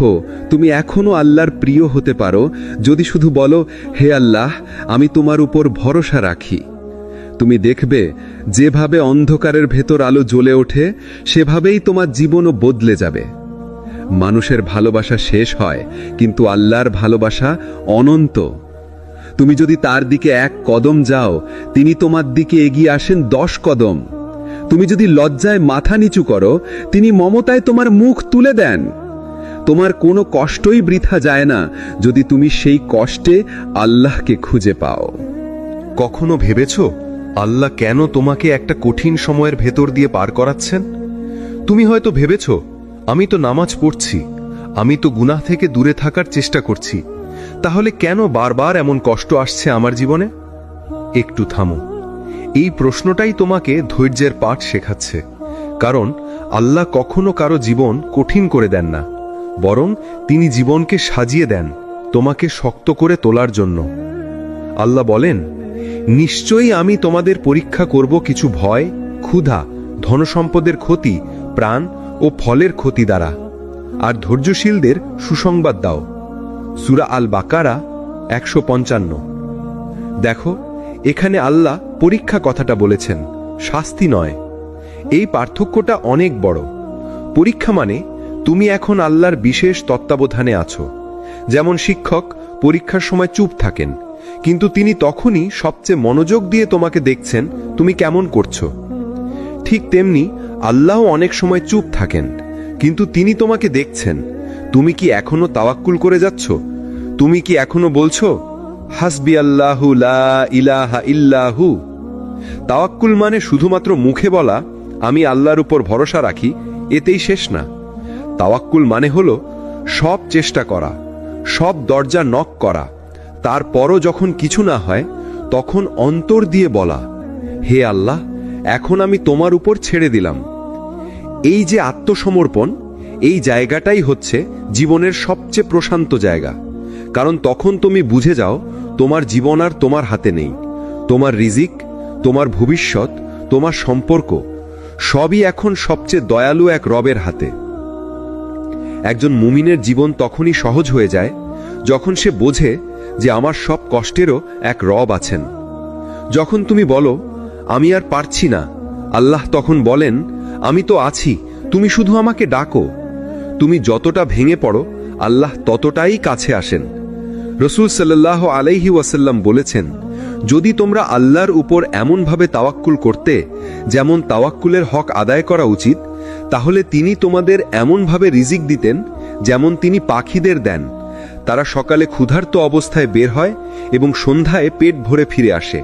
তুমি এখনো আল্লাহর প্রিয় হতে পারো যদি শুধু বলো, হে আল্লাহ, আমি তোমার উপর ভরসা রাখি। তুমি দেখবে যেভাবে অন্ধকারের ভেতর আলো জ্বলে ওঠে, সেভাবেই তোমার জীবনও বদলে যাবে। মানুষের ভালোবাসা শেষ হয়, কিন্তু আল্লাহর ভালোবাসা অনন্ত। তুমি যদি তার দিকে 1 কদম যাও, তিনি তোমার দিকে এগিয়ে আসেন 10 কদম। তুমি যদি লজ্জায় মাথা নিচু করো, তিনি মমতায় তোমার মুখ তুলে দেন। তোমার কোনো কষ্টই বৃথা যায় না যদি তুমি সেই কষ্টে আল্লাহকে খুঁজে পাও।
কখনো ভেবেছো আল্লাহ কেন তোমাকে একটা কঠিন সময়ের ভেতর দিয়ে পার করাচ্ছেন? তুমি হয়তো ভেবেছো, আমি তো নামাজ পড়ছি, আমি তো গুনাহ থেকে দূরে থাকার চেষ্টা করছি, তাহলে কেন বারবার এমন কষ্ট আসছে আমার জীবনে? একটু থামো। এই প্রশ্নটাই তোমাকে ধৈর্যের পাঠ শেখাচ্ছে। কারণ আল্লাহ কখনো কারো জীবন কঠিন করে দেন না, বরং তিনি জীবনকে সাজিয়ে দেন তোমাকে শক্ত করে তোলার জন্য। আল্লাহ বলেন, নিশ্চয়ই আমি তোমাদের পরীক্ষা করব কিছু ভয়, ক্ষুধা, ধনসম্পদের ক্ষতি, প্রাণ ও ফলের ক্ষতি দ্বারা, আর ধৈর্যশীলদের সুসংবাদ দাও। সূরা আল বাকারা 155। দেখো, এখানে আল্লাহ পরীক্ষা কথাটা বলেছেন, শাস্তি নয়। এই পার্থক্যটা অনেক বড়। পরীক্ষা মানে তুমি এখন আল্লাহর বিশেষ তত্ত্বাবধানে আছো। যেমন শিক্ষক পরীক্ষার সময় চুপ থাকেন, কিন্তু তিনি তখনই সবচেয়ে মনোযোগ দিয়ে তোমাকে দেখছেন তুমি কেমন করছো। ঠিক তেমনি আল্লাহ অনেক সময় চুপ থাকেন, কিন্তু তিনি তোমাকে দেখছেন তুমি কি এখনো তাওয়াক্কুল করে যাচ্ছ। তুমি কি এখনো বলছো, হাসবি আল্লাহু লা ইলাহা ইল্লাহু। তাওয়াক্কুল মানে শুধুমাত্র মুখে বলা আমি আল্লাহর উপর ভরসা রাখি, এতেই শেষ না। তাওয়াক্কুল মানে হলো সব চেষ্টা করা, সব দরজা নক করা, তারপরও যখন কিছু না হয় তখন অন্তর দিয়ে বলা, হে আল্লাহ, এখন আমি তোমার উপর ছেড়ে দিলাম। এই যে আত্মসমর্পণ, এই জায়গাটাই হচ্ছে জীবনের সবচেয়ে প্রশান্ত জায়গা। কারণ তখন তুমি বুঝে যাও তোমার জীবন আর তোমার হাতে নেই। তোমার রিজিক, তোমার ভবিষ্যৎ, তোমার সম্পর্ক সবই এখন সবচেয়ে দয়ালু এক রবের হাতে। একজন মুমিনের জীবন তখনই সহজ হয়ে যায় যখন সে বোঝে যে আমার সব কষ্টেরও এক রব আছেন। যখন তুমি বলো আমি আর পারছি না, আল্লাহ তখন বলেন আমি তো আছি, তুমি শুধু আমাকে ডাকো। তুমি যতটা ভেঙে পড়ো আল্লাহ ততটাই কাছে আসেন। রাসূল সাল্লাল্লাহু আলাইহি ওয়াসাল্লাম বলেছেন, যদি তোমরা আল্লাহর উপর এমনভাবে তাওয়াক্কুল করতে যেমন তাওয়াক্কুলের হক আদায় করা উচিত, তাহলে তিনি তোমাদের এমনভাবে রিজিক দিতেন যেমন তিনি পাখিদের দেন। তারা সকালে ক্ষুধার্ত অবস্থায় বের হয় এবং সন্ধ্যায় পেট ভরে ফিরে আসে।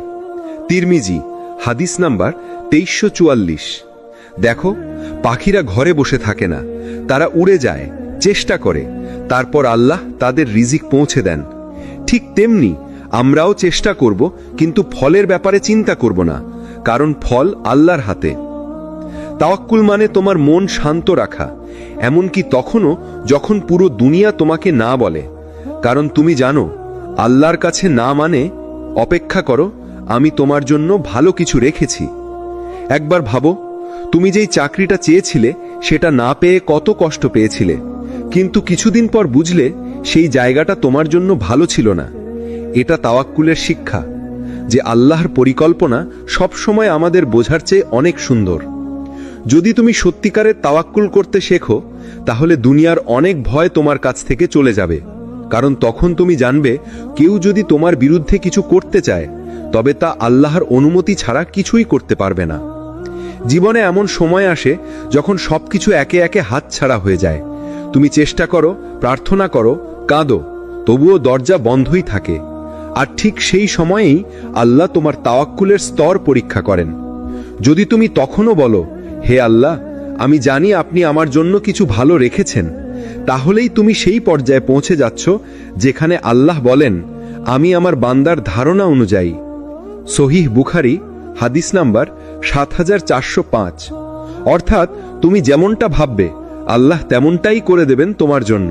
তিরমিজি, হাদিস নাম্বার 2344। দেখো, পাখিরা ঘরে বসে থাকে না, তারা উড়ে যায়, চেষ্টা করে, তারপর আল্লাহ তাদের রিজিক পৌঁছে দেন। ঠিক তেমনি আমরাও চেষ্টা করব, কিন্তু ফলের ব্যাপারে চিন্তা করব না, কারণ ফল আল্লাহর হাতে। তাওয়াক্কুল মানে তোমার মন শান্ত রাখা, এমনকি তখনও যখন পুরো দুনিয়া তোমাকে না বলে। কারণ তুমি জানো আল্লাহর কাছে না মানে অপেক্ষা করো, আমি তোমার জন্য ভালো কিছু রেখেছি। একবার ভাবো, তুমি যেই চাকরিটা চেয়েছিলে সেটা না পেয়ে কত কষ্ট পেয়েছিলে, কিন্তু কিছুদিন পর বুঝলে সেই জায়গাটা তোমার জন্য ভালো ছিল না। এটা তাওয়াক্কুলের শিক্ষা, যে আল্লাহর পরিকল্পনা সবসময় আমাদের বোঝার চেয়ে অনেক সুন্দর। যদি তুমি সত্যিকারের তাওয়াক্কুল করতে শেখো, তাহলে দুনিয়ার অনেক ভয় তোমার কাছ থেকে চলে যাবে। কারণ তখন তুমি জানবে কেউ যদি তোমার বিরুদ্ধে কিছু করতে চায়, তবে তা আল্লাহর অনুমতি ছাড়া কিছুই করতে পারবে না। জীবনে এমন সময় আসে যখন সবকিছু একে একে হাতছাড়া হয়ে যায়। তুমি চেষ্টা করো, প্রার্থনা করো, কাঁদো, তবুও দরজা বন্ধই থাকে। আর ঠিক সেই সময়েই আল্লাহ তোমার তাওয়াক্কুলের স্তর পরীক্ষা করেন। যদি তুমি তখনও বলো, হে আল্লাহ, আমি জানি আপনি আমার জন্য কিছু ভালো রেখেছেন, তাহলেই তুমি সেই পর্যায়ে পৌঁছে যাচ্ছ যেখানে আল্লাহ বলেন, আমি আমার বান্দার ধারণা অনুযায়ী। সহিহ বুখারী, হাদিস নাম্বার 7405। অর্থাৎ তুমি যেমনটা ভাববে আল্লাহ তেমনটাই করে দেবেন তোমার জন্য।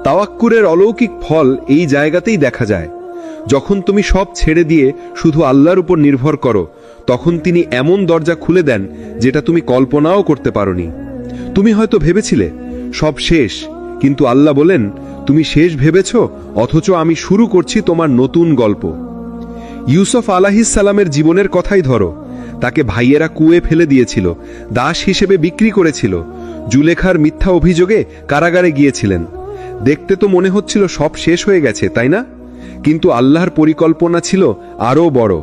তাওয়াক্কুলের অলৌকিক ফল এই জায়গাতেই দেখা যায়। যখন তুমি সব ছেড়ে দিয়ে শুধু আল্লাহর উপর নির্ভর করো, তখন তিনি এমন দরজা খুলে দেন যেটা তুমি কল্পনাও করতে পারোনি। তুমি হয়তো ভেবেছিলে
সব শেষ, কিন্তু আল্লাহ বলেন, তুমি শেষ ভেবেছ, অথচ আমি শুরু করছি তোমার নতুন গল্প। ইউসুফ আলাইহিসসালামের জীবনের কথাই ধরো। তাকে ভাইয়েরা কুয়ে ফেলে দিয়েছিল, দাস হিসেবে বিক্রি করেছিল, জুলেখার মিথ্যা অভিযোগে কারাগারে গিয়েছিলেন। দেখতে তো মনে হচ্ছিল সব শেষ হয়ে গেছে, তাই না? কিন্তু আল্লাহর পরিকল্পনা ছিল আরও বড়।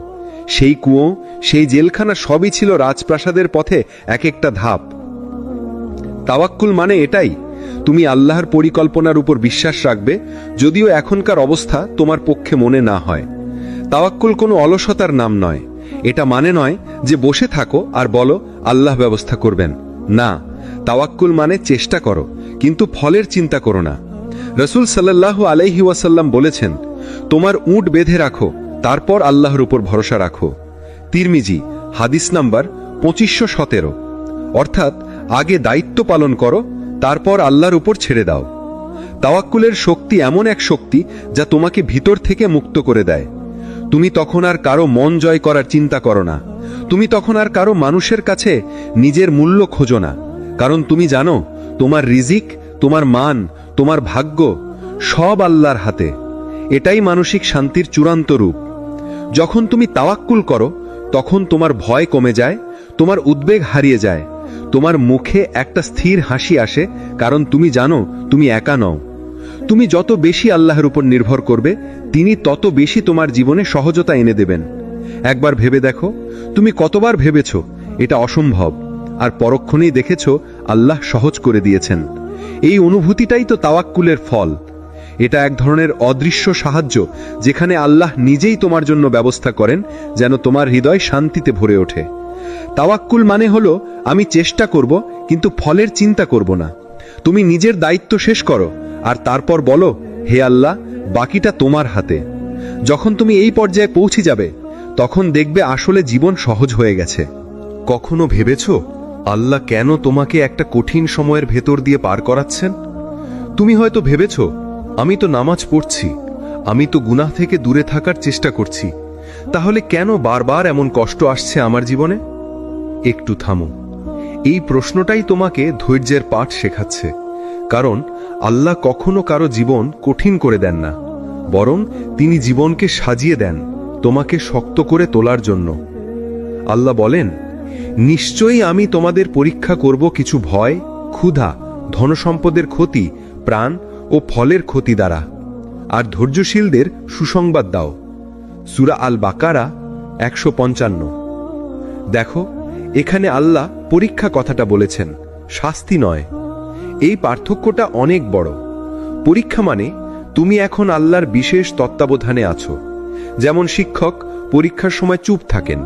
সেই কুয়ো, সেই জেলখানা সবই ছিল রাজপ্রাসাদের পথে এক একটা ধাপ। তাওয়াক্কুল মানে এটাই, তুমি আল্লাহর পরিকল্পনার উপর বিশ্বাস রাখবে, যদিও এখনকার অবস্থা তোমার পক্ষে মনে না হয়। তাওয়াক্কুল কোনো অলসতার নাম নয়। এটা মানে নয় যে বসে থাকো আর বলো আল্লাহ ব্যবস্থা করবেন। না, তাওয়াক্কুল মানে চেষ্টা করো, কিন্তু ফলের চিন্তা করো না। রাসূল সাল্লাল্লাহু আলাইহি ওয়াসাল্লাম বলেছেন, তোমার উট বেঁধে রাখো, তারপর আল্লাহর উপর ভরসা রাখো। তিরমিজি, হাদিস নাম্বার 2517। অর্থাৎ আগে দায়িত্ব পালন করো, তারপর আল্লাহর উপর ছেড়ে দাও। তাওয়াক্কুলের শক্তি এমন এক শক্তি যা তোমাকে ভিতর থেকে মুক্ত করে দেয়। তুমি তখন আর কারো মন জয় করার চিন্তা করো না। তুমি তখন আর কারো মানুষের কাছে নিজের মূল্য খোঁজো না, কারণ তুমি জানো তোমার রিজিক, তোমার মান, তোমার ভাগ্য সব আল্লাহর হাতে। এটাই মানসিক শান্তির চূড়ান্ত রূপ। যখন তুমি তাওয়াক্কুল করো, তখন তোমার ভয় কমে যায়, তোমার উদ্বেগ হারিয়ে যায়, তোমার মুখে একটা স্থির হাসি আসে, কারণ তুমি জানো তুমি একা নও। তুমি যত বেশি আল্লাহর উপর নির্ভর করবে, তিনি তত বেশি তোমার জীবনে সহজতা এনে দেবেন। একবার ভেবে দেখো, তুমি কতবার ভেবেছ এটা অসম্ভব, আর পরক্ষণেই দেখেছ আল্লাহ সহজ করে দিয়েছেন। এই অনুভূতিটাই তো তাওয়াক্কুলের ফল। এটা এক ধরনের অদৃশ্য সাহায্য, যেখানে আল্লাহ নিজেই তোমার জন্য ব্যবস্থা করেন, যেন তোমার হৃদয় শান্তিতে ভরে ওঠে। তাওয়াক্কুল মানে হলো, আমি চেষ্টা করব কিন্তু ফলের চিন্তা করব না। তুমি নিজের দায়িত্ব শেষ করো, আর তারপর বলো, হে আল্লাহ, বাকিটা তোমার হাতে। যখন তুমি এই পর্যায়ে পৌঁছে যাবে, তখন দেখবে আসলে জীবন সহজ হয়ে গেছে।
কখনো ভেবেছ আল্লাহ কেন তোমাকে একটা কঠিন সময়ের ভেতর দিয়ে পার করাচ্ছেন? তুমি হয়তো ভেবেছ, আমি তো নামাজ পড়ছি, আমি তো গুনাহ থেকে দূরে থাকার চেষ্টা করছি, তাহলে কেন বারবার এমন কষ্ট আসছে আমার জীবনে? একটু থামো। এই প্রশ্নটাই তোমাকে ধৈর্যের পাঠ শেখাচ্ছে। কারণ আল্লাহ কখনো কারো জীবন কঠিন করে দেন না, বরং তিনি জীবনকে সাজিয়ে দেন তোমাকে শক্ত করে তোলার জন্য। আল্লাহ বলেন, নিশ্চয়ই আমি তোমাদের পরীক্ষা করব কিছু ভয়, ক্ষুধা, ধনসম্পদের ক্ষতি, প্রাণ ও ফলের ক্ষতি দ্বারা, আর ধৈর্যশীলদের সুসংবাদ দাও। সূরা আল বাকারা 155। দেখো, এখানে আল্লাহ পরীক্ষা কথাটা বলেছেন, শাস্তি নয়। এই পার্থক্যটা অনেক বড়। পরীক্ষা মানে তুমি এখন আল্লাহর বিশেষ তত্ত্বাবধানে আছো। যেমন শিক্ষক পরীক্ষার সময় চুপ থাকেন,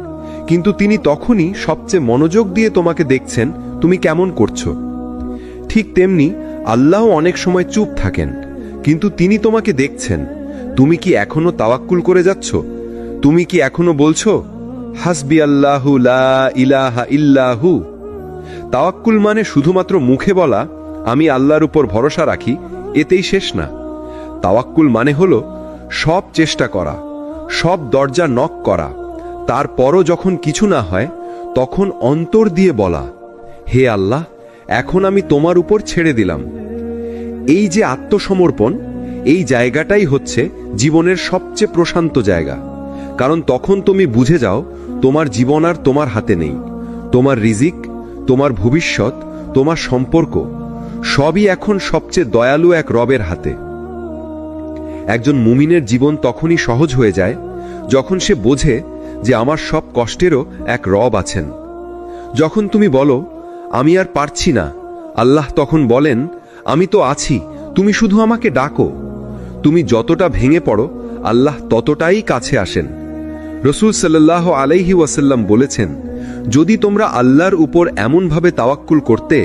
কিন্তু তিনি তখনই সবচেয়ে মনোযোগ দিয়ে তোমাকে দেখছেন তুমি কেমন করছো। ঠিক তেমনি আল্লাহ অনেক সময় চুপ থাকেন, কিন্তু তিনি তোমাকে দেখছেন তুমি কি এখনো তাওয়াক্কুল করে যাচ্ছ। তুমি কি এখনো বলছো, হাসবি আল্লাহু লা ইলাহা ইল্লাহু। তাওয়াক্কুল মানে শুধুমাত্র মুখে বলা আমি আল্লাহর উপর ভরসা রাখি, এতেই শেষ না। তাওয়াক্কুল মানে হলো সব চেষ্টা করা, সব দরজা নক করা, তারপরও যখন কিছু না হয়, তখন অন্তর দিয়ে বলা, হে আল্লাহ, এখন আমি তোমার উপর ছেড়ে দিলাম। এই যে আত্মসমর্পণ, এই জায়গাটাই হচ্ছে জীবনের সবচেয়ে প্রশান্ত জায়গা। কারণ তখন তুমি বুঝে যাও তোমার জীবন আর তোমার হাতে নেই। তোমার রিজিক, তোমার ভবিষ্যৎ, তোমার সম্পর্ক সবই এখন সবচেয়ে দয়ালু এক রবের হাতে। একজন মুমিনের জীবন তখনই সহজ হয়ে যায় যখন সে বোঝে যে আমার সব কষ্টেরও এক রব আছেন। যখন তুমি বলো আমি আর পারছি না, আল্লাহ তখন বলেন, আমি তো আছি, তুমি শুধু আমাকে ডাকো। তুমি যতটা ভেঙে পড়ো, আল্লাহ ততটাই কাছে আসেন। রাসূল সাল্লাল্লাহু আলাইহি ওয়াসাল্লাম বলেছেন, যদি তোমরা আল্লাহর উপর এমনভাবে তাওয়াক্কুল করতে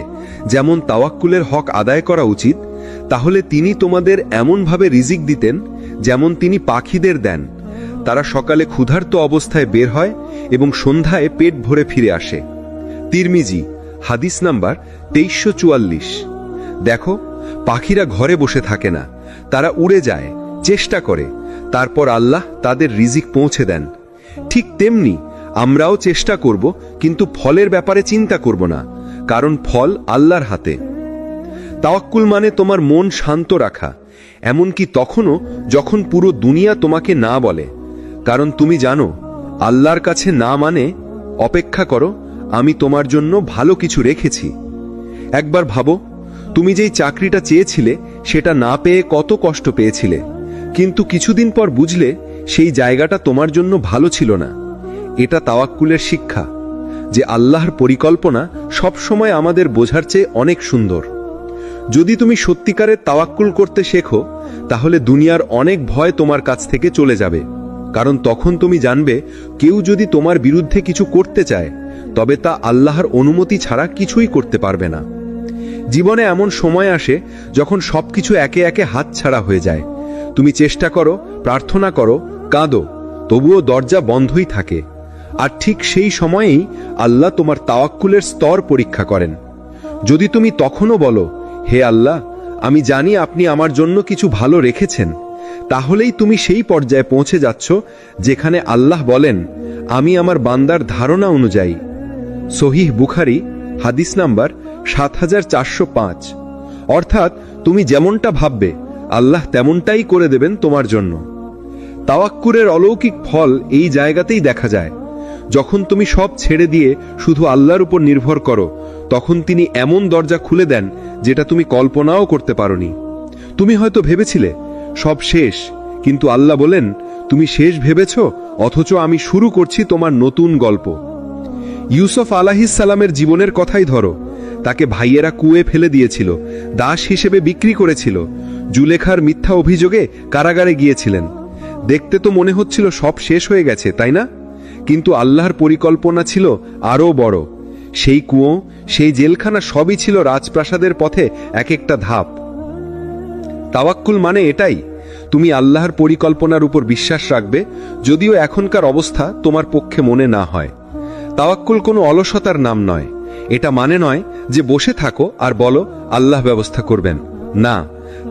যেমন তাওয়াক্কুলের হক আদায় করা উচিত, তাহলে তিনি তোমাদের এমনভাবে রিজিক দিতেন যেমন তিনি পাখিদের দেন। তারা সকালে ক্ষুধার্ত অবস্থায় বের হয় এবং সন্ধ্যায় পেট ভরে ফিরে আসে। তিরমিজি, হাদিস নাম্বার 2344। দেখো, পাখিরা ঘরে বসে থাকে না, তারা উড়ে যায়, চেষ্টা করে, তারপর আল্লাহ তাদের রিজিক পৌঁছে দেন। ঠিক তেমনি আমরাও চেষ্টা করব, কিন্তু ফলের ব্যাপারে চিন্তা করব না, কারণ ফল আল্লাহর হাতে।
তাওয়াক্কুল মানে তোমার মন শান্ত রাখা, এমনকি তখনও যখন পুরো দুনিয়া তোমাকে না বলে। কারণ তুমি জানো আল্লাহর কাছে না মানে অপেক্ষা করো, আমি তোমার জন্য ভালো কিছু রেখেছি। একবার ভাবো, তুমি যেই চাকরিটা চেয়েছিলে সেটা না পেয়ে কত কষ্ট পেয়েছিলে, কিন্তু কিছুদিন পর বুঝলে সেই জায়গাটা তোমার জন্য ভালো ছিল না। এটা তাওয়াক্কুলের শিক্ষা, যে আল্লাহর পরিকল্পনা সবসময় আমাদের বোঝার চেয়ে অনেক সুন্দর। যদি তুমি সত্যিকারের তাওয়াক্কুল করতে শেখো, তাহলে দুনিয়ার অনেক ভয় তোমার কাছ থেকে চলে যাবে। কারণ তখন তুমি জানবে কেউ যদি তোমার বিরুদ্ধে কিছু করতে চায়, তবে তা আল্লাহর অনুমতি ছাড়া কিছুই করতে পারবে না। জীবনে এমন সময় আসে যখন সবকিছু একে একে হাতছাড়া হয়ে যায়। তুমি চেষ্টা করো, প্রার্থনা করো, কাঁদো, তবুও দরজা বন্ধই থাকে। আর ঠিক সেই সময়েই আল্লাহ তোমার তাওয়াক্কুলের স্তর পরীক্ষা করেন। যদি তুমি তখনও বলো, হে আল্লাহ, আমি জানি আপনি আমার জন্য কিছু ভালো রেখেছেন, তাহলেই তুমি সেই পর্যায়ে পৌঁছে যাচ্ছ যেখানে আল্লাহ বলেন, আমি আমার বান্দার ধারণা অনুযায়ী। সহিহ বুখারী, হাদিস নাম্বার ৭৪০৫। অর্থাৎ তুমি যেমনটা ভাববে আল্লাহ তেমনটাই করে দেবেন তোমার জন্য। তাওয়াক্কুলের অলৌকিক ফল এই জায়গাতেই দেখা যায়। যখন তুমি সব ছেড়ে দিয়ে শুধু আল্লাহর উপর নির্ভর করো, তখন তিনি এমন দরজা খুলে দেন যেটা তুমি কল্পনাও করতে পারোনি। তুমি হয়তো ভেবেছিলে সব শেষ, কিন্তু আল্লাহ বলেন, তুমি শেষ ভেবেছ, অথচ আমি শুরু করছি তোমার নতুন গল্প। ইউসুফ আলাইহিস সালামের জীবনের কথাই ধরো। তাকে ভাইয়েরা কুয়ে ফেলে দিয়েছিল, দাস হিসেবে বিক্রি করেছিল, জুলেখার মিথ্যা অভিযোগে কারাগারে গিয়েছিলেন। দেখতে তো মনে হচ্ছিল সব শেষ হয়ে গেছে, তাই না? কিন্তু আল্লাহর পরিকল্পনা ছিল আরও বড়। সেই কুয়ো, সেই জেলখানা সবই ছিল রাজপ্রাসাদের পথে এক একটা ধাপ। তাওয়াক্কুল মানে এটাই, তুমি আল্লাহর পরিকল্পনার উপর বিশ্বাস রাখবে, যদিও এখনকার অবস্থা তোমার পক্ষে মনে না হয়। তাওয়াক্কুল কোনো অলসতার নাম নয়। এটা মানে নয় যে বসে থাকো আর বলো আল্লাহ ব্যবস্থা করবেন। না,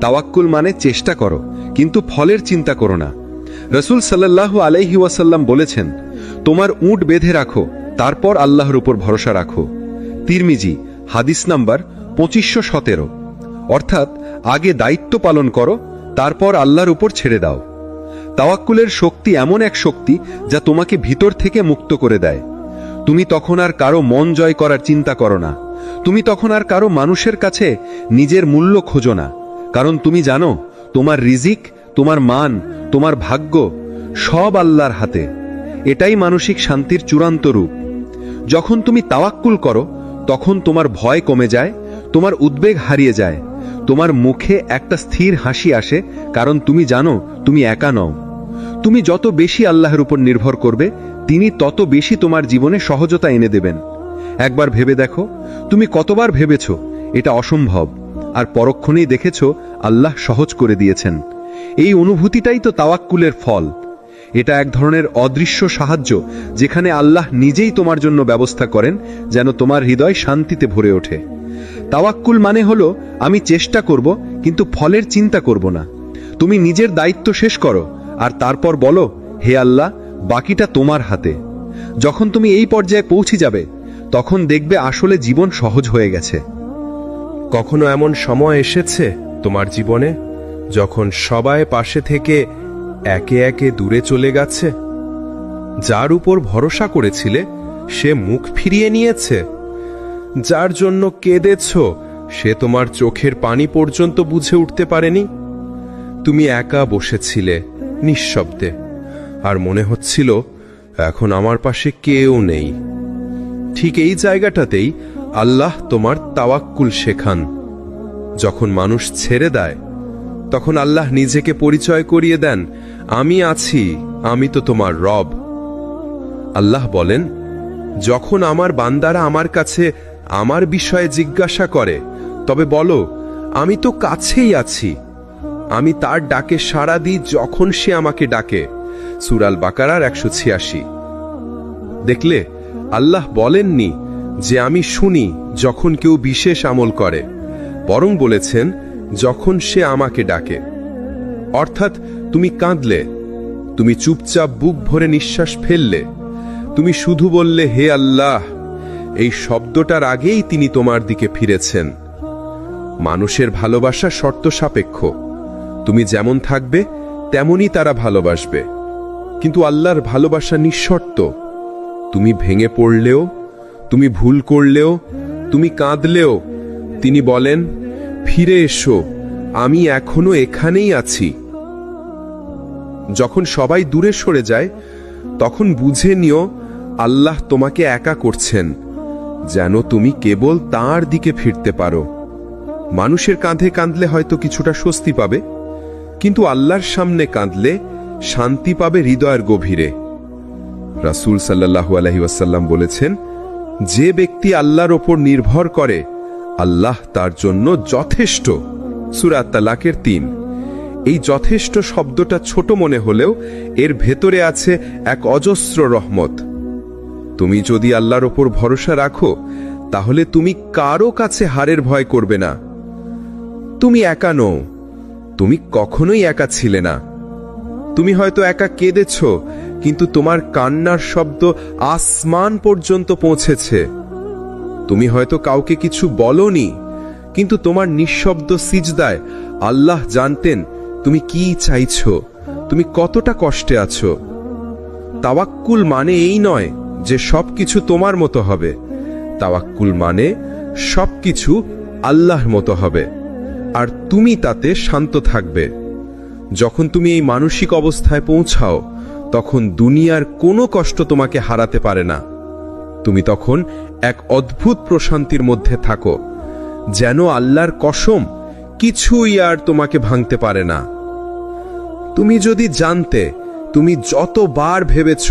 তাওয়াক্কুল মানে চেষ্টা করো, কিন্তু ফলের চিন্তা করো না। রাসূল সাল্লাল্লাহু আলাইহি ওয়াসাল্লাম বলেছেন, তোমার উট বেঁধে রাখো, তারপর আল্লাহর উপর ভরসা রাখো। তিরমিজি, হাদিস নাম্বার 2517। অর্থাৎ আগে দায়িত্ব পালন করো, তারপর আল্লাহর উপর ছেড়ে দাও। তাওয়াক্কুলের শক্তি এমন এক শক্তি যা তোমাকে ভিতর থেকে মুক্ত করে দেয়। তুমি তখন আর কারো মন জয় করার চিন্তা করো না। তুমি তখন আর কারো মানুষের কাছে নিজের মূল্য খোঁজো না। কারণ তুমি জানো তোমার রিজিক, তোমার মান, তোমার ভাগ্য সব আল্লাহর হাতে। এটাই মানসিক শান্তির চূড়ান্ত রূপ। যখন তুমি তাওয়াক্কুল করো, তখন তোমার ভয় কমে যায়, তোমার উদ্বেগ হারিয়ে যায়, তোমার মুখে একটা স্থির হাসি আসে, কারণ তুমি জানো তুমি একা নও। তুমি যত বেশি আল্লাহর উপর নির্ভর করবে, তিনি তত বেশি তোমার জীবনে সহজতা এনে দেবেন। একবার ভেবে দেখো, তুমি কতবার ভেবেছ এটা অসম্ভব, আর পরক্ষণেই দেখেছ আল্লাহ সহজ করে দিয়েছেন। এই অনুভূতিটাই তো তাওয়াক্কুলের ফল। এটা এক ধরনের অদৃশ্য সাহায্য, যেখানে আল্লাহ নিজেই তোমার জন্য ব্যবস্থা করেন যেন তোমার হৃদয় শান্তিতে ভরে ওঠে। তাওয়াক্কুল মানে হলো, আমি চেষ্টা করব কিন্তু ফলের চিন্তা করব না। তুমি নিজের দায়িত্ব শেষ করো আর তারপর বলো, হে আল্লাহ, বাকিটা তোমার হাতে। যখন তুমি এই পর্যায়ে পৌঁছে যাবে, তখন দেখবে আসলে জীবন সহজ হয়ে গেছে।
কখনো এমন সময় এসেছে তোমার জীবনে যখন সবাই পাশে থেকে একে একে দূরে চলে গেছে? যার উপর ভরসা করেছিলে সে মুখ ফিরিয়ে নিয়েছে? যার জন্য কেঁদেছ সে তোমার চোখের পানি পর্যন্ত বুঝে উঠতে পারেনি? তুমি একা বসেছিলে নিঃশব্দে, আর মনে হচ্ছিল এখন আমার পাশে কেউ নেই। ঠিক এই জায়গাটাতেই আল্লাহ তোমার তাওয়াক্কুল শেখান। যখন মানুষ ছেড়ে দেয়, তখন আল্লাহ নিজেকে পরিচয় করিয়ে দেন, আমি আছি, আমি তো তোমার রব। আল্লাহ বলেন, যখন আমার বান্দারা আমার কাছে আমার বিষয়ে জিজ্ঞাসা করে, তবে বলো, আমি তো কাছেই আছি। আমি তার ডাকে সাড়া দিই যখন সে আমাকে ডাকে। সূরা আল বাকারার 186। দেখলে, আল্লাহ বলেননি যে আমি শুনি যখন কেউ বিশেষ আমল করে, বরং বলেছেন যখন সে আমাকে ডাকে। অর্থাৎ তুমি কাঁদলে, তুমি চুপচাপ বুক ভরে নিঃশ্বাস ফেললে, তুমি শুধু বললে হে আল্লাহ, এই শব্দটার আগেই তিনি তোমার দিকে ফিরেছেন।
মানুষের ভালোবাসা শর্ত সাপেক্ষ। তুমি যেমন থাকবে তেমনই তারা ভালোবাসবে, কিন্তু আল্লাহর ভালোবাসা নিঃশর্ত। তুমি ভেঙে পড়লেও, তুমি ভুল করলেও, তুমি কাঁদলেও তিনি বলেন, ফিরে এসো, আমি এখনো এখানেই আছি। যখন সবাই দূরে সরে যায় তখন বুঝে নিও আল্লাহ তোমাকে একা করছেন, যেন তুমি কেবল তাঁর দিকে ফিরতে পারো। মানুষের কাঁধে কাঁদলে হয়তো কিছুটা স্বস্তি পাবে, কিন্তু আল্লাহর সামনে কাঁদলে শান্তি পাবে হৃদয়ের গভীরে। রাসূল সাল্লাল্লাহু আলাইহি ওয়াসাল্লাম বলেছেন, যে ব্যক্তি আল্লাহর ওপর নির্ভর করে আল্লাহ তার জন্য যথেষ্ট। সূরা তালাকের ৩। এই যথেষ্ট শব্দটা ছোট মনে হলেও এর ভেতরে আছে এক অজস্র রহমত। তুমি যদি আল্লাহর ওপর ভরসা রাখো তাহলে তুমি কারো কাছে হারের ভয় করবে না। তুমি একা নও, তুমি কখনোই একা ছিলে না। তুমি হয়তো একা কেঁদেছ, কিন্তু তোমার কান্নার শব্দ আসমান পর্যন্ত পৌঁছেছে। তুমি হয়তো কাউকে কিছু বলনি, কিন্তু তোমার নিঃশব্দ সিজদায় আল্লাহ জানতেন তুমি কি চাইছো, তুমি কতটা কষ্টে আছো। তাওয়াক্কুল মানে এই নয় যে সবকিছু তোমার মতো হবে। তাওয়াক্কুল মানে সবকিছু আল্লাহর মতো হবে, আর তুমি তাতে শান্ত থাকবে। যখন তুমি এই মানসিক অবস্থায় পৌঁছাও তখন দুনিয়ার কোনো কষ্ট তোমাকে হারাতে পারে না। তুমি তখন এক অদ্ভুত প্রশান্তির মধ্যে থাকো, যেন আল্লাহর কসম কিছুই আর তোমাকে ভাঙতে পারে না। তুমি যদি জানতে তুমি যতবার ভেবেছ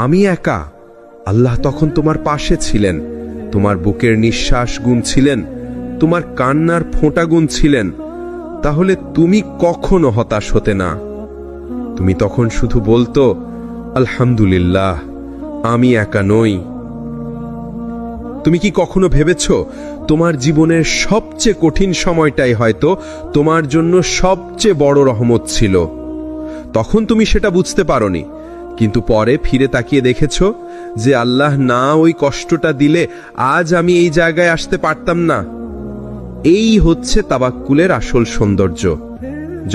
আমি একা, আল্লাহ তখন তোমার পাশে ছিলেন, তোমার বুকের নিঃশ্বাস গুনছিলেন, তোমার কান্নার ফোঁটা গুনছিলেন, তাহলে তুমি কখনো হতাশ হতে না। তুমি তখন শুধু বলতো, আলহামদুলিল্লাহ, আমি একা নই। তুমি কি কখনো ভেবেছ তোমার জীবনের সবচেয়ে কঠিন সময়টাই হয়তো তোমার জন্য সবচেয়ে বড় রহমত ছিল? তখন তুমি সেটা বুঝতে পারোনি, কিন্তু পরে ফিরে তাকিয়ে দেখেছ যে আল্লাহ না ওই কষ্টটা দিলে আজ আমি এই জায়গায় আসতে পারতাম না। এই হচ্ছে তাওয়াক্কুলের আসল সৌন্দর্য।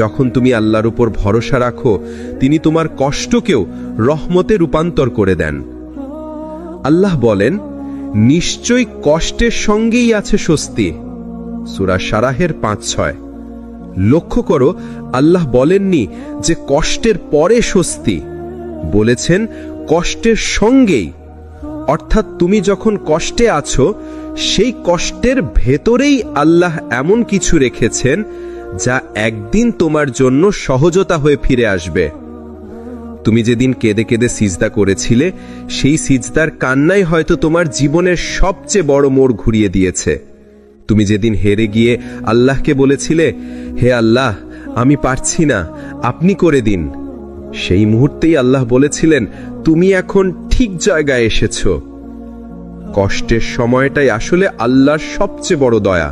যখন তুমি আল্লাহর উপর ভরসা রাখো, তিনি তোমার কষ্টকেও রহমতে রূপান্তর করে দেন। আল্লাহ বলেন, নিশ্চয়ই কষ্টের সঙ্গেই আছে স্বস্তি। সূরা শারাহের ৫-৬। লক্ষ্য করো, আল্লাহ বলেননি যে কষ্টের পরে স্বস্তি, বলেছেন কষ্টের সঙ্গেই। অর্থাৎ তুমি যখন কষ্টে আছো, সেই কষ্টের ভেতরেই আল্লাহ এমন কিছু রেখেছেন যা একদিন তোমার জন্য সহজতা হয়ে ফিরে আসবে। তুমি যেদিন কেঁদে কেঁদে সিজদা করেছিলে, সেই সিজদার কান্নাই হয়তো তোমার জীবনের সবচেয়ে বড় মোড় ঘুরিয়ে দিয়েছে। তুমি যেদিন হেরে গিয়ে আল্লাহকে বলেছিলে, হে আল্লাহ, আমি পারছি না, আপনি করে দিন, সেই মুহূর্তেই আল্লাহ বলেছিলেন, তুমি এখন ঠিক জায়গায় এসেছ। কষ্টের সময়টাই আসলে আল্লাহর সবচেয়ে বড় দয়া,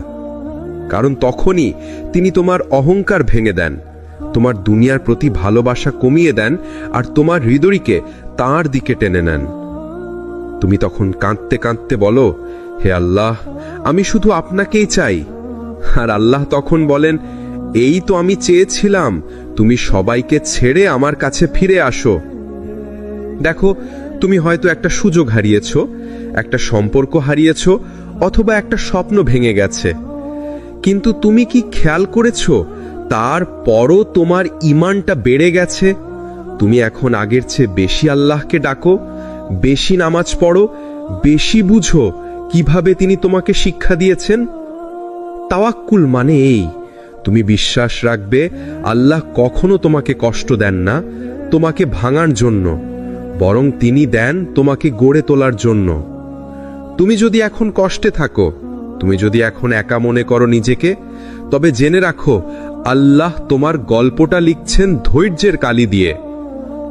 কারণ তখনই তিনি তোমার অহংকার ভেঙে দেন, তোমার দুনিয়ার প্রতি ভালোবাসা কমিয়ে দেন, আর তোমার হৃদয়কে তাঁর দিকে টেনে নেন। তুমি তখন কাঁদতে কাঁদতে বলো, হে আল্লাহ, আমি শুধু আপনাকেই চাই। আর আল্লাহ তখন বলেন, এই তো আমি চেয়েছিলাম তুমি সবাইকে ছেড়ে আমার কাছে ফিরে আসো। দেখো, তুমি হয়তো একটা সুযোগ হারিয়েছ, একটা সম্পর্ক হারিয়েছ, অথবা একটা স্বপ্ন ভেঙে গেছে, কিন্তু তুমি কি খেয়াল করেছো তারপরও তোমার ঈমানটা বেড়ে গেছে? তুমি এখন আগের চেয়ে বেশি আল্লাহকে ডাকো, বেশি নামাজ পড়ো, বেশি বুঝো কিভাবে তিনি তোমাকে শিক্ষা দিয়েছেন। তাওয়াক্কুল মানে এই, তুমি বিশ্বাস রাখবে আল্লাহ কখনো তোমাকে কষ্ট দেন না তোমাকে ভাঙার জন্য, বরং তিনি দেন তোমাকে গড়ে তোলার জন্য। তুমি যদি এখন কষ্টে থাকো, তুমি যদি এখন একা মনে করো নিজেকে, তবে জেনে রাখো আল্লাহ তোমার গল্পটা লিখছেন ধৈর্যের কালি দিয়ে।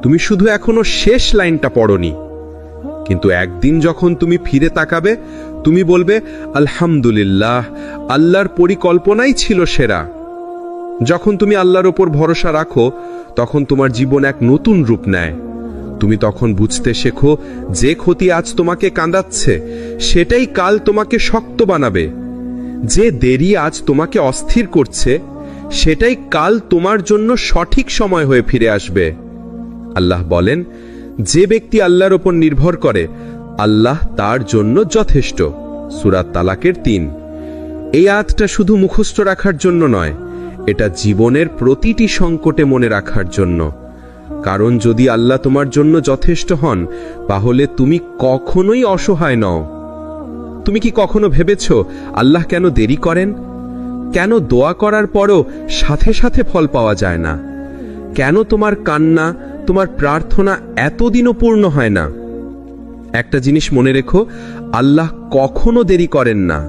তুমি শুধু এখনো শেষ লাইনটা পড়নি, কিন্তু একদিন যখন তুমি ফিরে তাকাবে, তুমি বলবে, আলহামদুলিল্লাহ, আল্লাহর পরিকল্পনাই ছিল সেরা। যখন তুমি আল্লাহর ওপর ভরসা রাখো, তখন তোমার জীবন এক নতুন রূপ নেয়। তুমি তখন বুঝতে শেখো যে ক্ষতি আজ তোমাকে কাঁদাচ্ছে, সেটাই কাল তোমাকে শক্ত বানাবে। যে দেরি আজ তোমাকে অস্থির করছে সেটাই কাল তোমার জন্য সঠিক সময় হয়ে ফিরে আসবে। আল্লাহ বলেন, যে ব্যক্তি আল্লাহর ওপর নির্ভর করে আল্লাহ তার জন্য যথেষ্ট। সূরা তালাকের ৩। এই আয়াতটা শুধু মুখস্থ রাখার জন্য নয়, এটা জীবনের প্রতিটি সংকটে মনে রাখার জন্য। কারণ যদি আল্লাহ তোমার জন্য যথেষ্ট হন, তাহলে তুমি কখনোই অসহায় নও। তুমি কি কখনো ভেবেছ আল্লাহ কেন দেরি করেন? কেন দোয়া করার পরও সাথে সাথে ফল পাওয়া যায় না? কেন তোমার কান্না, তোমার প্রার্থনা এতদিনও পূর্ণ হয় না? একটা জিনিস মনে রেখো, আল্লাহ কখনো দেরি করেন না,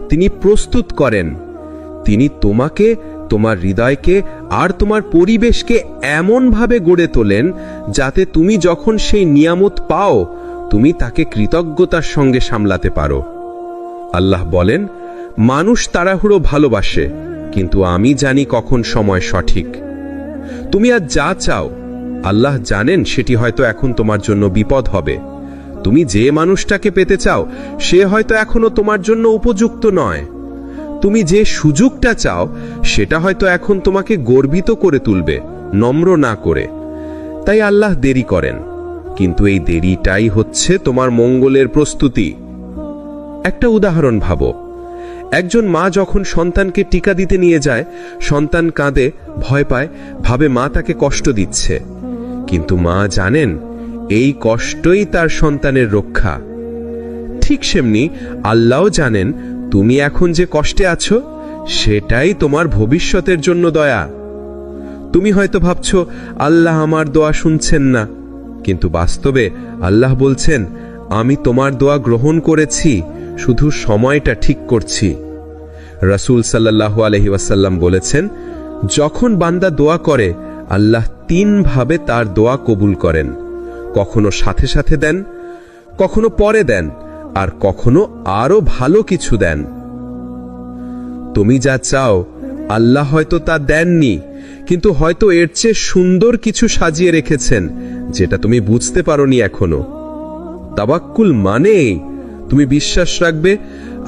তিনি প্রস্তুত করেন। তিনি তোমাকে, তোমার হৃদয়কে আর তোমার পরিবেশকে এমনভাবে গড়ে তোলেন যাতে তুমি যখন সেই নিয়ামত পাও, তুমি তাকে কৃতজ্ঞতার সঙ্গে সামলাতে পারো। আল্লাহ বলেন, মানুষ তাড়াহুড়ো ভালোবাসে, কিন্তু আমি জানি কখন সময় সঠিক। তুমি আজ যা চাও, আল্লাহ জানেন সেটি হয়তো এখন তোমার জন্য বিপদ হবে। তুমি যে মানুষটাকে পেতে চাও সে হয়তো এখনো তোমার জন্য উপযুক্ত নয়। তুমি যে সুযোগটা চাও সেটা হয়তো এখন তোমাকে গর্বিত করে তুলবে, নম্র না করে। তাই আল্লাহ দেরি করেন, কিন্তু এই দেরিটাই হচ্ছে তোমার মঙ্গলের প্রস্তুতি। একটা উদাহরণ ভাবো, একজন মা যখন সন্তানকে টিকা দিতে নিয়ে যায়, সন্তান কাঁদে, ভয় পায়, ভাবে মা তাকে কষ্ট দিচ্ছে। কিন্তু মা জানেন এই কষ্টই তার সন্তানের রক্ষা। ঠিক সেমনি আল্লাহও জানেন তুমি এখন যে কষ্টে আছো সেটাই তোমার ভবিষ্যতের জন্য দয়া। তুমি হয়তো ভাবছো আল্লাহ আমার দোয়া শুনছেন না, কিন্তু বাস্তবে আল্লাহ বলছেন, আমি তোমার দোয়া গ্রহণ করেছি, শুধু সময়টা ঠিক করছি। রাসূল সাল্লাল্লাহু আলাইহি ওয়াসাল্লাম বলেছেন, যখন বান্দা দোয়া করে আল্লাহ ৩ ভাবে তার দোয়া কবুল করেন। কখনো সাথে সাথে দেন, কখনো পরে দেন, আর কখনো আরো ভালো কিছু দেন। তুমি যা চাও আল্লাহ হয়তো তা দেননি, কিন্তু হয়তো এর চেয়ে সুন্দর কিছু সাজিয়ে রেখেছেন যেটা তুমি বুঝতে পারোনি এখনো। তাওয়াক্কুল মানে তুমি বিশ্বাস রাখবে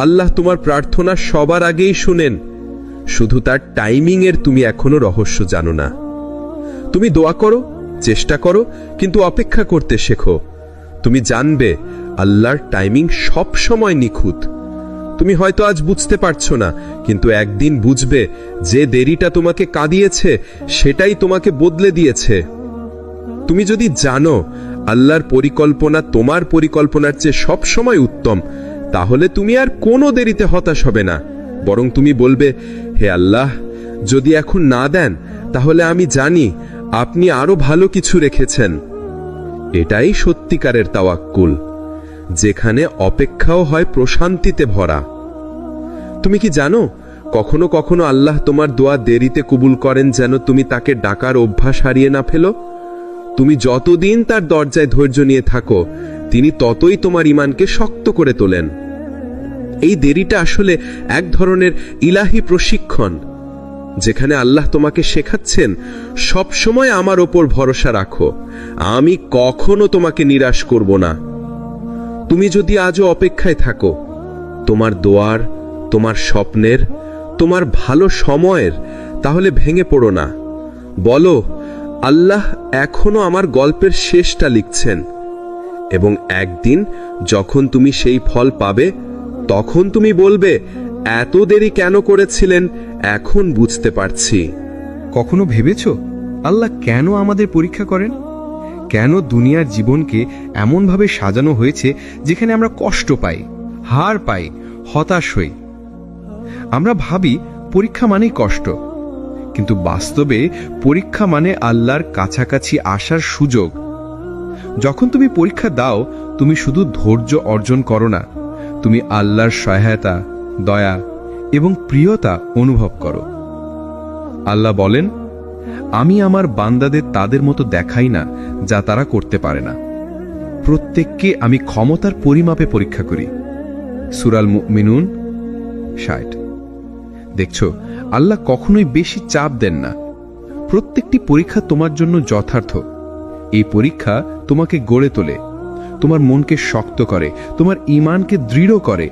আল্লাহ তোমার প্রার্থনা সবার আগেই শুনেন, শুধু তার টাইমিং এর তুমি এখনো রহস্য জানো না। তুমি দোয়া করো, চেষ্টা করো, কিন্তু অপেক্ষা করতে শেখো। তুমি জানবে আল্লাহর টাইমিং সব সময় নিখুঁত। তুমি হয়তো আজ বুঝতে পারছো না, কিন্তু একদিন বুঝবে যে দেরিটা তোমাকে কাঁদিয়েছে সেটাই তোমাকে বদলে দিয়েছে। তুমি যদি জানো আল্লাহর পরিকল্পনা তোমার পরিকল্পনার চেয়ে সব সময় উত্তম, তাহলে তুমি আর কোনো দেরিতে হতাশ হবে না, বরং তুমি বলবে, হে আল্লাহ, যদি এখন না দেন তাহলে আমি জানি আপনি আরো ভালো কিছু রেখেছেন। এটাই সত্যিকারের তাওয়াক্কুল, যেখানে অপেক্ষাও হয় প্রশান্তিতে ভরা। তুমি কি জানো কখনো কখনো আল্লাহ তোমার দোয়া দেরিতে কবুল করেন যেন তুমি তাকে ডাকার অভ্যাস হারিয়ে না ফেলো। তুমি যতদিন তার দরজায় ধৈর্য নিয়ে থাকো, তিনি ততই তোমার ঈমানকে শক্ত করে তোলেন। এই দেরিটা আসলে এক ধরনের ইলাহি প্রশিক্ষণ, যেখানে আল্লাহ তোমাকে শেখাচ্ছেন সব সময় আমার ওপর ভরসা রাখো, আমি কখনো তোমাকে নিরাশ করব না। তুমি যদি আজও অপেক্ষায় থাকো, তোমার দোয়ার, তোমার স্বপ্নের, তোমার ভালো সময়ের, তাহলে ভেঙে পড়ো না। বলো, আল্লাহ এখনো আমার গল্পের শেষটা লিখছেন, এবং একদিন যখন তুমি সেই ফল পাবে তখন তুমি বলবে, এত দেরি কেন করেছিলেন, এখন বুঝতে পারছি।
কখনো ভেবেছ আল্লাহ কেন আমাদের পরীক্ষা করেন? কেন দুনিয়ার জীবনকে এমনভাবে সাজানো হয়েছে যেখানে আমরা কষ্ট পাই, হার পাই, হতাশ হই? আমরা ভাবি পরীক্ষা মানেই কষ্ট, কিন্তু বাস্তবে পরীক্ষা মানে আল্লাহর কাছাকাছি আসার সুযোগ। যখন তুমি পরীক্ষা দাও, তুমি শুধু ধৈর্য অর্জন করো না, তুমি আল্লাহর সহায়তা, দয়া এবং প্রিয়তা অনুভব করো। আল্লাহ বলেন, আমি আমার বান্দাদের তাদের মতো দেখাই না যা তারা করতে পারে না। প্রত্যেককে আমি ক্ষমতার পরিমাপে পরীক্ষা করি। সূরা মুমিনুন 60। দেখছো, আল্লাহ কখনোই বেশি চাপ দেন না। প্রত্যেকটি পরীক্ষা তোমার জন্য যথার্থ। এই পরীক্ষা তোমাকে গড়ে তোলে, তোমার মনকে শক্ত করে, তোমার ঈমানকে দৃঢ় করে।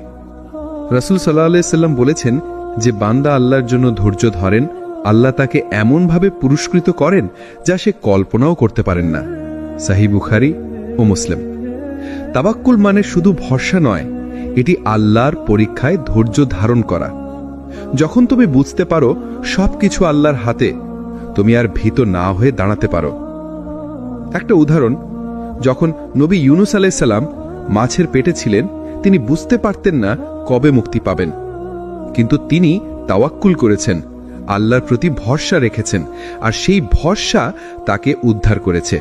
রাসূল সাল্লাল্লাহু আলাইহি সাল্লাম বলেছেন যে বান্দা আল্লাহর জন্য ধৈর্য ধরেন, আল্লাহ তাকে এমনভাবে পুরস্কৃত করেন যা সে কল্পনাও করতে পারেন না। সহিহ বুখারী ও মুসলিম। তাওয়াক্কুল মানে শুধু ভরসা নয়, এটি আল্লাহর পরীক্ষায় ধৈর্য ধারণ করা। যখন তুমি বুঝতে পারো সবকিছু আল্লাহর হাতে, তুমি আর ভীত না হয়ে দাঁড়াতে পারো। একটা উদাহরণ, যখন নবী ইউনুস আলাইহিস সালাম মাছের পেটে ছিলেন, তিনি বুঝতে পারতেন না কবে মুক্তি পাবেন, কিন্তু তিনি তাওয়াক্কুল করেছেন, আল্লাহর প্রতি ভরসা রেখেছেন, আর সেই ভরসা তাকে উদ্ধার করেছে।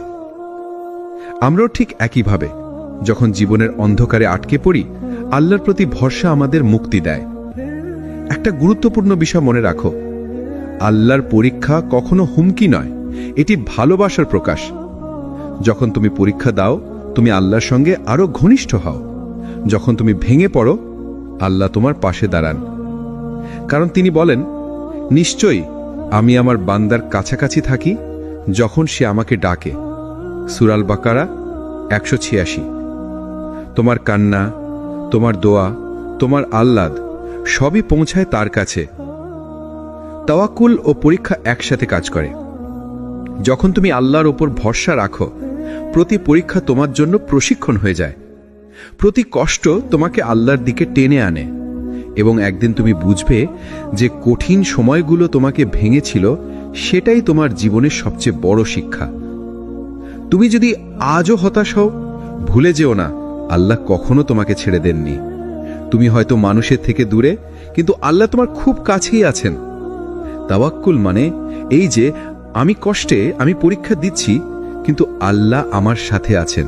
আমরাও ঠিক একইভাবে যখন জীবনের অন্ধকারে আটকে পড়ি, আল্লাহর প্রতি ভরসা আমাদের মুক্তি দেয়। একটা গুরুত্বপূর্ণ বিষয় মনে রাখো, আল্লাহর পরীক্ষা কখনো হুমকি নয়, এটি ভালোবাসার প্রকাশ। যখন তুমি পরীক্ষা দাও, তুমি আল্লাহর সঙ্গে আরো ঘনিষ্ঠ হও। যখন তুমি ভেঙে পড়ো, আল্লাহ তোমার পাশে দাঁড়ান, কারণ তিনি বলেন, নিশ্চয়ই আমি আমার বান্দার কাছাকাছি থাকি যখন সে আমাকে ডাকে। সূরা আল বাকারা 186। তোমার কান্না, তোমার দোয়া, তোমার আহ্লাদ সবই পৌঁছায় তার কাছে। তাওয়াক্কুল ও পরীক্ষা একসাথে কাজ করে। যখন তুমি আল্লাহর ওপর ভরসা রাখো, প্রতি পরীক্ষা তোমার জন্য প্রশিক্ষণ হয়ে যায়। প্রতি কষ্ট তোমাকে আল্লাহর দিকে টেনে আনে, এবং একদিন তুমি বুঝবে যে কঠিন সময়গুলো তোমাকে ভেঙেছিল, সেটাই তোমার জীবনের সবচেয়ে বড় শিক্ষা। তুমি যদি আজও হতাশ হও, ভুলে যেও না, আল্লাহ কখনো তোমাকে ছেড়ে দেননি। তুমি হয়তো মানুষের থেকে দূরে, কিন্তু আল্লাহ তোমার খুব কাছেই আছেন। তাওয়াক্কুল মানে এই যে আমি কষ্টে, আমি পরীক্ষা দিচ্ছি, কিন্তু আল্লাহ আমার সাথে আছেন।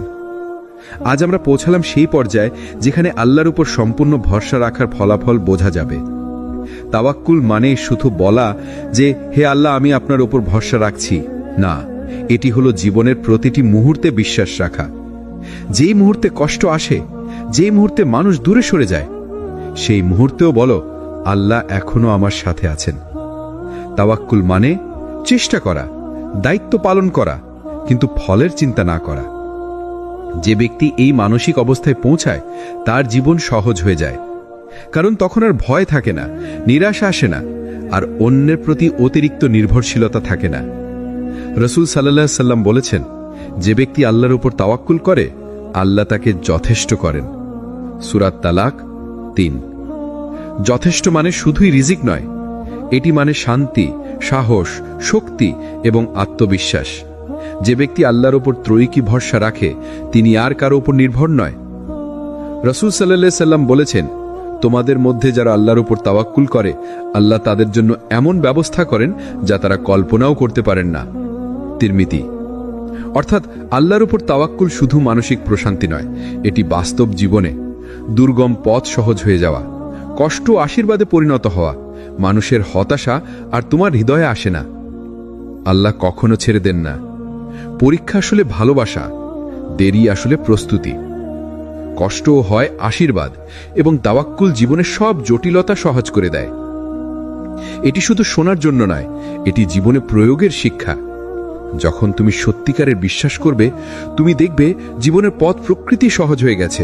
আজ আমরা পৌঁছালাম সেই পর্যায়ে যেখানে আল্লাহর উপর সম্পূর্ণ ভরসা রাখার ফলাফল বোঝা যাবে। তাওয়াক্কুল মানে শুধু বলা যে হে আল্লাহ, আমি আপনার উপর ভরসা রাখছি না, এটি হলো জীবনের প্রতিটি মুহূর্তে বিশ্বাস রাখা। যেই মুহূর্তে কষ্ট আসে, যেই মুহূর্তে মানুষ দূরে সরে যায়, সেই মুহূর্তেও বলো, আল্লাহ এখনো আমার সাথে আছেন। তাওয়াক্কুল মানে চেষ্টা করা, দায়িত্ব পালন করা, কিন্তু ফলের চিন্তা না করা। যে ব্যক্তি এই মানসিক অবস্থায় পৌঁছায়, তার জীবন সহজ হয়ে যায়, কারণ তখন আর ভয় থাকে না, নিরাশা আসে না, আর অন্যের প্রতি অতিরিক্ত নির্ভরশীলতা থাকে না। রাসূল সাল্লাল্লাহু আলাইহি সাল্লাম বলেছেন, যে ব্যক্তি আল্লাহর উপর তাওয়াক্কুল করে, আল্লাহ তাকে যথেষ্ট করেন। সূরা তালাক 3। যথেষ্ট মানে শুধুই রিজিক নয়, এটি মানে শান্তি, সাহস, শক্তি এবং আত্মবিশ্বাস। যে ব্যক্তি আল্লাহর উপর ত্রয়ী ভরসা রাখে, তিনি আর কারো উপর নির্ভর নয়। রাসূল সাল্লাল্লাহু আলাইহি সাল্লাম বলেছেন, তোমাদের মধ্যে যারা আল্লাহর উপর তাওয়াক্কুল করে, আল্লাহ তাদের জন্য এমন ব্যবস্থা করেন যা তারা কল্পনাও করতে পারেন না। তিরমিজি। অর্থাৎ আল্লাহর উপর তাওয়াক্কুল শুধু মানসিক প্রশান্তি নয়, এটি বাস্তব জীবনে দুর্গম পথ সহজ হয়ে যাওয়া, কষ্ট আশীর্বাদে পরিণত হওয়া। মানুষের হতাশা আর তোমার হৃদয়ে আসে না, আল্লাহ কখনো ছেড়ে দেন না। পরীক্ষা আসলে ভালোবাসা, দেরি আসলে প্রস্তুতি। কষ্টও হয় আশীর্বাদ, এবং তাওয়াক্কুল জীবনের সব জটিলতা সহজ করে দেয়। এটি শুধু শোনার জন্য নয়, এটি জীবনে প্রয়োগের শিক্ষা। যখন তুমি সত্যিকারের বিশ্বাস করবে, তুমি দেখবে জীবনের পথ প্রকৃতি সহজ হয়ে গেছে।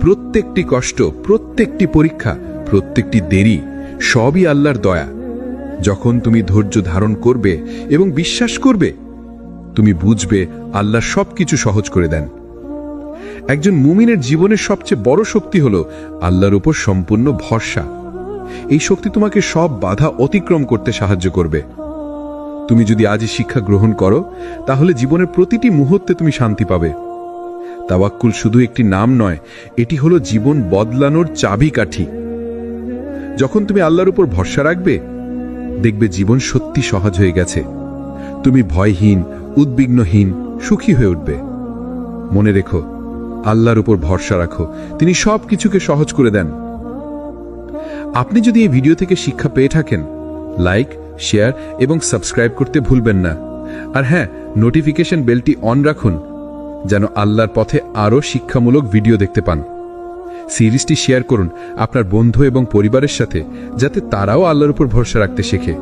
প্রত্যেকটি কষ্ট, প্রত্যেকটি পরীক্ষা, প্রত্যেকটি দেরি সবই আল্লাহর দয়া। যখন তুমি ধৈর্য ধারণ করবে এবং বিশ্বাস করবে, তুমি বুঝবে আল্লাহ সবকিছু সহজ করে দেন। একজন মুমিনের জীবনের সবচেয়ে বড় শক্তি হল আল্লাহর উপর সম্পূর্ণ ভরসা। এই শক্তি তোমাকে সব বাধা অতিক্রম করতে সাহায্য করবে। তুমি যদি আজই শিক্ষা গ্রহণ করো, তাহলে জীবনের প্রতিটি মুহূর্তে তুমি শান্তি পাবে। তাওয়াক্কুল শুধু একটি নাম নয়, এটি হলো জীবন বদলানোর চাবিকাঠি। যখন তুমি আল্লাহর উপর ভরসা রাখবে, দেখবে জীবন সত্যি সহজ হয়ে গেছে। তুমি ভয়হীন, উদ্বিগ্নহীন, সুখী হয়ে উঠবে। মনে রেখো, আল্লাহর উপর ভরসা রাখো, তিনি সব কিছুকে সহজ করে দেন। আপনি যদি এই ভিডিও থেকে শিক্ষা পেয়ে থাকেন, লাইক, শেয়ার এবং সাবস্ক্রাইব করতে ভুলবেন না। আর হ্যাঁ, নোটিফিকেশন বেলটি অন রাখুন, যেন আল্লাহর পথে আরও শিক্ষামূলক ভিডিও দেখতে পান। সিরিজটি শেয়ার করুন আপনার বন্ধু এবং পরিবারের সাথে, যাতে তারাও আল্লাহর উপর ভরসা রাখতে শেখে।